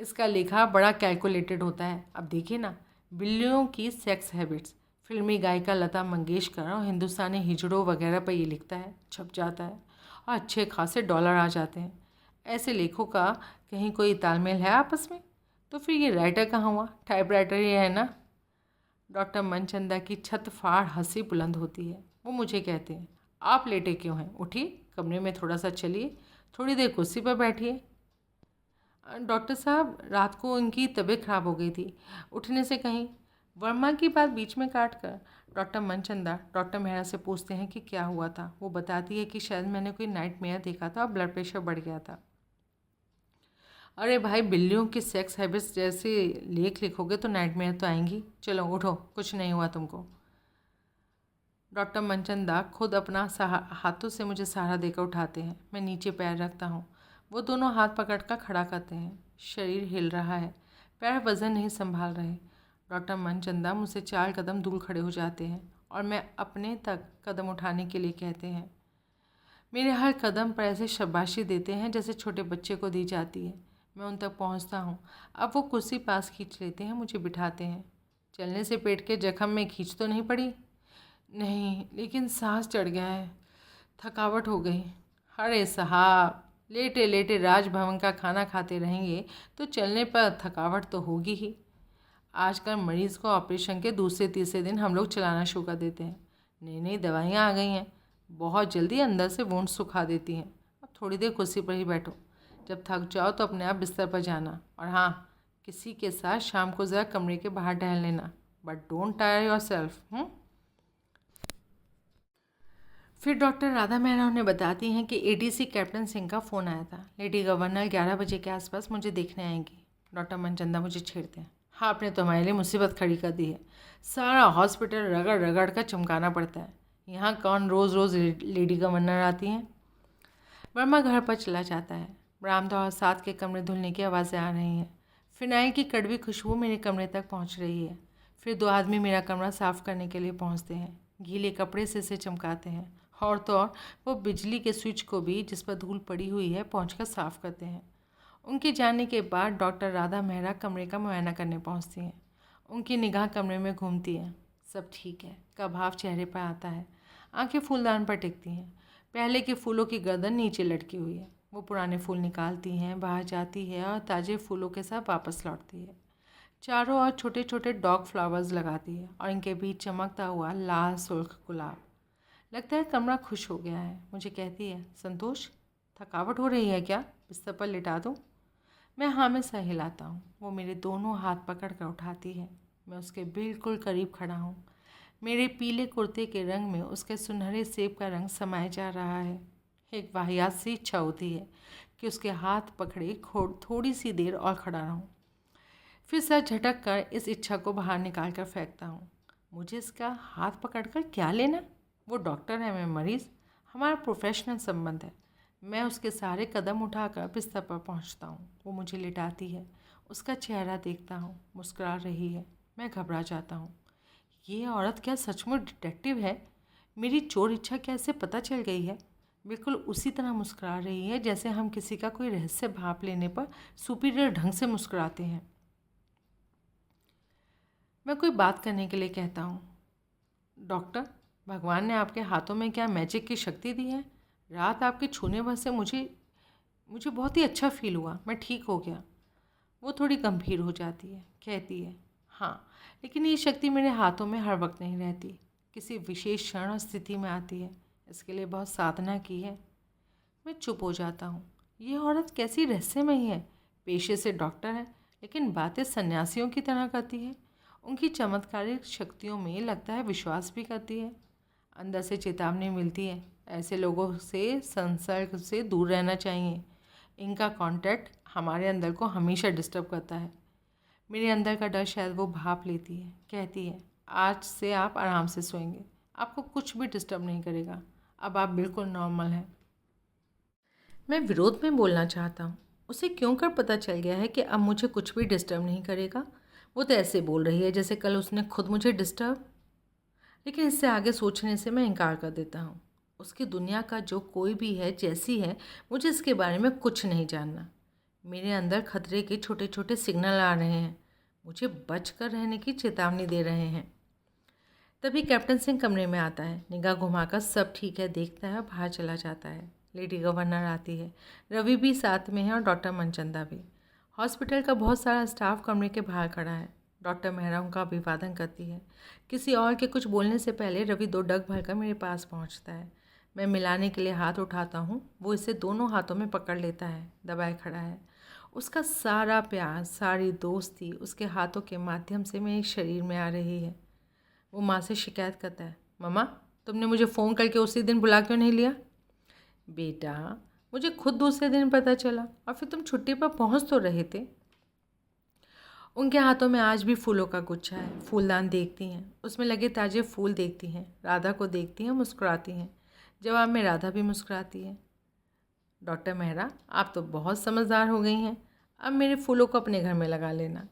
इसका लेखा बड़ा कैलकुलेटेड होता है। अब देखिए ना, बिल्लियों की सेक्स हैबिट्स, फिल्मी गायिका लता मंगेशकर और हिंदुस्तानी हिजड़ों वगैरह पर ये लिखता है, छप जाता है और अच्छे खासे डॉलर आ जाते हैं। ऐसे लेखों का कहीं कोई तालमेल है आपस में? तो फिर ये राइटर कहाँ हुआ? टाइपराइटर ही है ना। डॉक्टर मनचंदा की छत फाड़ हंसी बुलंद होती है। वो मुझे कहते हैं, आप लेटे क्यों हैं? उठिए, कमरे में थोड़ा सा चलिए, थोड़ी देर कुर्सी पर बैठिए। डॉक्टर साहब, रात को उनकी तबीयत खराब हो गई थी, उठने से कहीं। वर्मा की बात बीच में काट कर डॉक्टर मनचंदा डॉक्टर मेहरा से पूछते हैं कि क्या हुआ था। वो बताती है कि शायद मैंने कोई नाइटमेयर देखा था और ब्लड प्रेशर बढ़ गया था। अरे भाई, बिल्लियों की सेक्स हैबिट्स जैसे लेख लिखोगे तो नाइटमेयर तो आएंगी। चलो उठो, कुछ नहीं हुआ तुमको। डॉक्टर मनचंदा खुद अपना हाथों से मुझे सहारा देकर उठाते हैं। मैं नीचे पैर रखता हूँ। वो दोनों हाथ पकड़कर खड़ा करते हैं। शरीर हिल रहा है, पैर वज़न नहीं संभाल रहे। डॉक्टर मनचंदा मुझसे 4 कदम दूर खड़े हो जाते हैं और मैं अपने तक कदम उठाने के लिए कहते हैं। मेरे हर कदम पर ऐसे शाबाशी देते हैं जैसे छोटे बच्चे को दी जाती है। मैं उन तक पहुंचता हूं। अब वो कुर्सी पास खींच लेते हैं, मुझे बिठाते हैं। चलने से पेट के जख्म में खींच तो नहीं पड़ी? नहीं, लेकिन सांस चढ़ गया है, थकावट हो गई। अरे साहब, लेटे लेटे राजभवन का खाना खाते रहेंगे तो चलने पर थकावट तो होगी ही। आजकल मरीज़ को ऑपरेशन के दूसरे तीसरे दिन हम लोग चलाना शुरू कर देते हैं। नई नई दवाइयाँ आ गई हैं, बहुत जल्दी अंदर से वुंड सुखा देती हैं। अब थोड़ी देर कुर्सी पर ही बैठो, जब थक जाओ तो अपने आप बिस्तर पर जाना। और हाँ, किसी के साथ शाम को ज़रा कमरे के बाहर टहल लेना, but don't tyre your self. फिर डॉक्टर राधा मेहरा उन्हें बताती हैं कि एडीसी कैप्टन सिंह का फ़ोन आया था। लेडी गवर्नर 11 बजे के आसपास मुझे देखने आएंगी। डॉक्टर मनचंदा मुझे छेड़ते हैं। हाँ, आपने तो हमारे लिए मुसीबत खड़ी कर दी है। सारा हॉस्पिटल रगड़ रगड़ कर चमकाना पड़ता है। यहाँ कौन रोज़ रोज़ लेडी गवर्नर आती हैं? वर्मा घर पर चला जाता है। बरामदा और साथ के कमरे धुलने की आवाज़ें आ रही हैं। फिनाइल की कड़वी खुशबू मेरे कमरे तक पहुँच रही है। फिर 2 आदमी मेरा कमरा साफ़ करने के लिए पहुँचते हैं। गीले कपड़े से इसे चमकाते हैं और तो और वो बिजली के स्विच को भी, जिस पर धूल पड़ी हुई है, पहुँचकर साफ़ करते हैं। उनके जाने के बाद डॉक्टर राधा मेहरा कमरे का मुआयना करने पहुँचती हैं। उनकी निगाह कमरे में घूमती है। सब ठीक है का भाव चेहरे पर आता है। आंखें फूलदान पर टिकती हैं। पहले के फूलों की गर्दन नीचे लटकी हुई है। वो पुराने फूल निकालती हैं, बाहर जाती है और ताज़े फूलों के साथ वापस लौटती है। चारों ओर छोटे छोटे डॉग फ्लावर्स लगाती है और इनके बीच चमकता हुआ लाल सुर्ख गुलाब। लगता है कमरा खुश हो गया है। मुझे कहती है, संतोष, थकावट हो रही है क्या? बिस्तर पर लिटा दूँ? मैं हाँ में सर हिलाता हूँ। वो मेरे दोनों हाथ पकड़ कर उठाती है। मैं उसके बिल्कुल करीब खड़ा हूँ। मेरे पीले कुर्ते के रंग में उसके सुनहरे सेब का रंग समाया जा रहा है। एक वाहियात सी इच्छा होती है कि उसके हाथ पकड़े थोड़ी सी देर और खड़ा रहूँ। फिर सर झटक कर इस इच्छा को बाहर निकाल कर फेंकता हूँ। मुझे इसका हाथ पकड़कर क्या लेना? वो डॉक्टर है, मैं मरीज़। हमारा प्रोफेशनल संबंध है। मैं उसके सारे कदम उठाकर बिस्तर पर पहुंचता हूँ। वो मुझे लिटाती है। उसका चेहरा देखता हूँ, मुस्कुरा रही है। मैं घबरा जाता हूँ। ये औरत क्या सचमुच डिटेक्टिव है? मेरी चोर इच्छा कैसे पता चल गई है? बिल्कुल उसी तरह मुस्कुरा रही है जैसे हम किसी का कोई रहस्य भांप लेने पर सुपीरियर ढंग से मुस्कुराते हैं। मैं कोई बात करने के लिए कहता हूँ। डॉक्टर, भगवान ने आपके हाथों में क्या मैजिक की शक्ति दी है? रात आपके छूने भर से मुझे बहुत ही अच्छा फील हुआ। मैं ठीक हो गया। वो थोड़ी गंभीर हो जाती है, कहती है, हाँ, लेकिन ये शक्ति मेरे हाथों में हर वक्त नहीं रहती, किसी विशेष क्षण और स्थिति में आती है। इसके लिए बहुत साधना की है। मैं चुप हो जाता हूँ। ये औरत कैसी रहस्यमयी है। पेशे से डॉक्टर है, लेकिन बातें सन्यासियों की तरह करती है। उनकी चमत्कारिक शक्तियों में लगता है विश्वास भी करती है। अंदर से चेतावनी मिलती है, ऐसे लोगों से संसर्ग से दूर रहना चाहिए। इनका कांटेक्ट हमारे अंदर को हमेशा डिस्टर्ब करता है। मेरे अंदर का डर शायद वो भाप लेती है। कहती है, आज से आप आराम से सोएंगे, आपको कुछ भी डिस्टर्ब नहीं करेगा। अब आप बिल्कुल नॉर्मल हैं। मैं विरोध में बोलना चाहता हूँ। उसे क्यों कर पता चल गया है कि अब मुझे कुछ भी डिस्टर्ब नहीं करेगा? वो तो ऐसे बोल रही है जैसे कल उसने खुद मुझे डिस्टर्ब। लेकिन इससे आगे सोचने से मैं इनकार कर देता हूँ। उसकी दुनिया का जो कोई भी है, जैसी है, मुझे इसके बारे में कुछ नहीं जानना। मेरे अंदर खतरे के छोटे छोटे सिग्नल आ रहे हैं, मुझे बच कर रहने की चेतावनी दे रहे हैं। तभी कैप्टन सिंह कमरे में आता है, निगाह घुमाकर सब ठीक है देखता है और बाहर चला जाता है। लेडी गवर्नर आती है, रवि भी साथ में है और डॉक्टर मनचंदा भी। हॉस्पिटल का बहुत सारा स्टाफ कमरे के बाहर खड़ा है। डॉक्टर मेहरा उनका अभिवादन करती है। किसी और के कुछ बोलने से पहले रवि 2 डग भरकर मेरे पास पहुंचता है। मैं मिलाने के लिए हाथ उठाता हूँ, वो इसे दोनों हाथों में पकड़ लेता है, दबाए खड़ा है। उसका सारा प्यार, सारी दोस्ती उसके हाथों के माध्यम से मेरे शरीर में आ रही है। वो माँ से शिकायत करता है, मम्मा तुमने मुझे फ़ोन करके उसी दिन बुला क्यों नहीं लिया? बेटा, मुझे खुद दूसरे दिन पता चला और फिर तुम छुट्टी पर पहुँच तो रहे थे। उनके हाथों में आज भी फूलों का गुच्छा है। फूलदान देखती हैं, उसमें लगे ताजे फूल देखती हैं, राधा को देखती हैं, मुस्कुराती हैं। जवाब में राधा भी मुस्कुराती है। डॉक्टर मेहरा, आप तो बहुत समझदार हो गई हैं, अब मेरे फूलों को अपने घर में लगा लेना।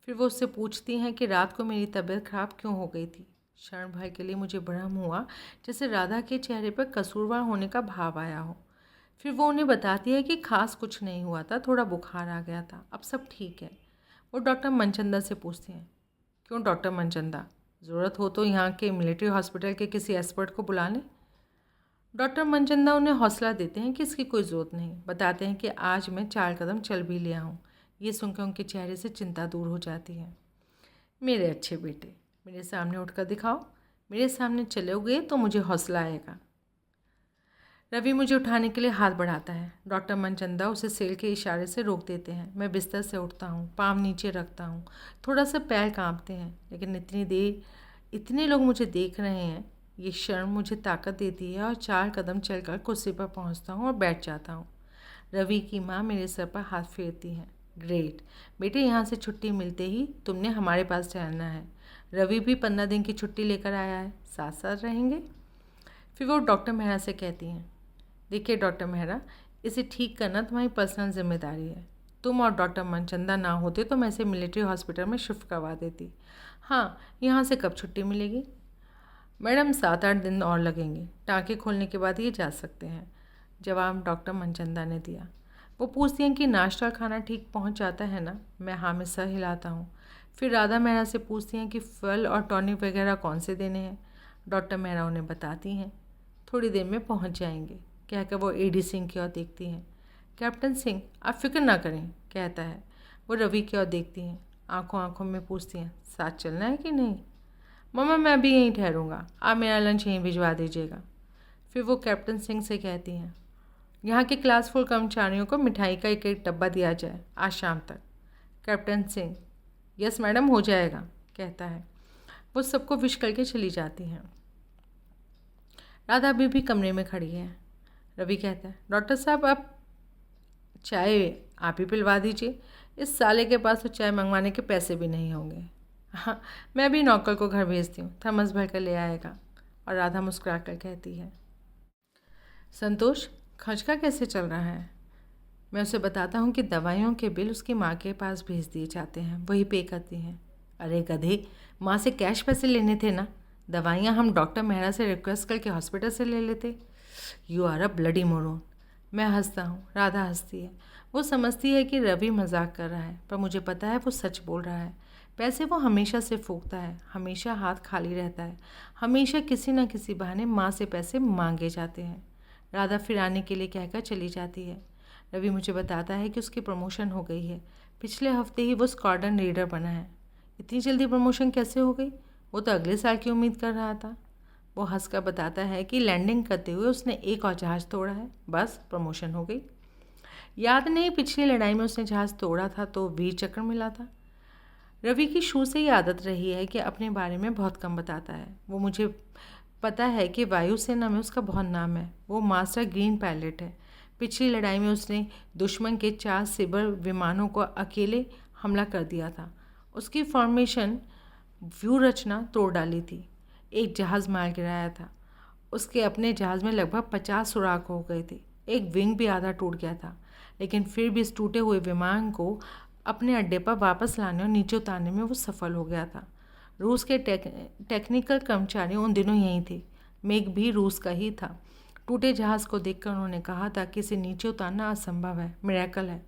फिर वो उससे पूछती हैं कि रात को मेरी तबीयत खराब क्यों हो गई थी। क्षण भर के लिए मुझे भ्रम हुआ, जैसे राधा के चेहरे पर कसूरवार होने का भाव आया हो। फिर वो उन्हें बताती है कि खास कुछ नहीं हुआ था, थोड़ा बुखार आ गया था, अब सब ठीक है। वो डॉक्टर मनचंदा से पूछती हैं, क्यों डॉक्टर मनचंदा, ज़रूरत हो तो यहाँ के मिलिट्री हॉस्पिटल के किसी एक्सपर्ट को बुला लें। डॉक्टर मनचंदा उन्हें हौसला देते हैं कि इसकी कोई ज़रूरत नहीं। बताते हैं कि आज मैं 4 कदम चल भी लिया हूँ। ये सुनकर उनके चेहरे से चिंता दूर हो जाती है। मेरे अच्छे बेटे, मेरे सामने उठकर दिखाओ, मेरे सामने चलोगे तो मुझे हौसला आएगा। रवि मुझे उठाने के लिए हाथ बढ़ाता है। डॉक्टर मनचंदा उसे सेल के इशारे से रोक देते हैं। मैं बिस्तर से उठता हूँ, पाँव नीचे रखता हूँ, थोड़ा सा पैर कांपते हैं, लेकिन इतनी देर इतने लोग मुझे देख रहे हैं, ये क्षण मुझे ताकत देती है और 4 कदम चलकर कुर्सी पर पहुँचता हूँ और बैठ जाता हूँ। रवि की माँ मेरे सर पर हाथ फेरती है। ग्रेट बेटे, यहाँ से छुट्टी मिलते ही तुमने हमारे पास ठहरना है। रवि भी 15 दिन की छुट्टी लेकर आया है, साथ साथ रहेंगे। फिर वो डॉक्टर मेहरा से कहती हैं, देखिए डॉक्टर मेहरा, इसे ठीक करना तुम्हारी पर्सनल जिम्मेदारी है। तुम और डॉक्टर मनचंदा ना होते तो मैं इसे मिलिट्री हॉस्पिटल में शिफ्ट करवा देती। हाँ, यहाँ से कब छुट्टी मिलेगी? मैडम 7-8 दिन और लगेंगे, टाँके खोलने के बाद ये जा सकते हैं। जवाब डॉक्टर मनचंदा ने दिया। वो पूछती हैं कि नाश्ता और खाना ठीक पहुंच जाता है ना? मैं हाँ में सर हिलाता हूँ। फिर राधा मेहरा से पूछती हैं कि फल और टॉनिक वगैरह कौन से देने हैं। डॉक्टर मेहरा उन्हें बताती हैं, थोड़ी देर में पहुंच जाएंगे। कहकर वो एडी सिंह की ओर देखती हैं। कैप्टन सिंह, आप फिक्र ना करें, कहता है। वो रवि की ओर देखती हैं, आंखों आंखों में पूछती हैं, साथ चलना है कि नहीं? मम्मा मैं अभी यहीं ठहरूँगा, आप मेरा लंच यहीं भिजवा दीजिएगा। फिर वो कैप्टन सिंह से कहती हैं, यहाँ के क्लास 4 कर्मचारियों को मिठाई का एक डब्बा दिया जाए आज शाम तक। कैप्टन सिंह, यस मैडम, हो जाएगा, कहता है। वो सबको विश करके चली जाती हैं। राधा अभी भी कमरे में खड़ी है। रवि कहता है, डॉक्टर साहब आप चाय आप ही पिलवा दीजिए, इस साले के पास तो चाय मंगवाने के पैसे भी नहीं होंगे। हाँ, मैं भी नौकर को घर भेजती हूँ, थर्मस भर कर ले आएगा। और राधा मुस्कुरा कर कहती है, संतोष खर्च का कैसे चल रहा है? मैं उसे बताता हूँ कि दवाइयों के बिल उसकी माँ के पास भेज दिए जाते हैं, वही पे करती हैं। अरे गधे, माँ से कैश पैसे लेने थे ना, दवाइयाँ हम डॉक्टर मेहरा से रिक्वेस्ट करके हॉस्पिटल से ले लेते। You are a bloody moron. मैं हंसता हूँ, राधा हंसती है। वो समझती है कि रवि मजाक कर रहा है, पर मुझे पता है वो सच बोल रहा है। पैसे वो हमेशा से फूकता है, हमेशा हाथ खाली रहता है, हमेशा किसी न किसी बहाने माँ से पैसे मांगे जाते हैं। राधा फिर आने के लिए कहकर चली जाती है। रवि मुझे बताता है कि उसकी प्रमोशन हो गई है, पिछले हफ्ते ही वो स्क्वाड्रन लीडर बना है। इतनी जल्दी प्रमोशन कैसे हो गई? वो तो अगले साल की उम्मीद कर रहा था। वो हंसकर बताता है कि लैंडिंग करते हुए उसने एक और जहाज़ तोड़ा है, बस प्रमोशन हो गई। याद नहीं पिछली लड़ाई में उसने जहाज़ तोड़ा था तो वीर चक्र मिला था। रवि की शुरू से ही आदत रही है कि अपने बारे में बहुत कम बताता है। वो मुझे पता है कि वायुसेना में उसका बहुत नाम है। वो मास्टर ग्रीन पायलट है। पिछली लड़ाई में उसने दुश्मन के 4 सिबर विमानों को अकेले हमला कर दिया था। उसकी फॉर्मेशन व्यू रचना तोड़ डाली थी। एक जहाज़ मार गिराया था। उसके अपने जहाज़ में लगभग 50 सुराख हो गए थे। एक विंग भी आधा टूट गया था, लेकिन फिर भी इस टूटे हुए विमान को अपने अड्डे पर वापस लाने और नीचे उतारने में वो सफल हो गया था। रूस के टेक्निकल कर्मचारी उन दिनों यहीं थे। मेघ भी रूस का ही था। टूटे जहाज़ को देखकर उन्होंने कहा था कि इसे नीचे उतारना असंभव है, मिरेकल है।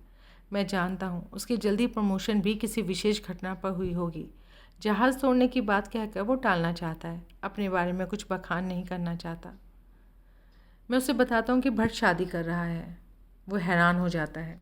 मैं जानता हूँ उसकी जल्दी प्रमोशन भी किसी विशेष घटना पर हुई होगी। जहाज़ तोड़ने की बात कहकर वो टालना चाहता है, अपने बारे में कुछ बखान नहीं करना चाहता। मैं उसे बताता हूँ कि भट्ट शादी कर रहा है। वो हैरान हो जाता है।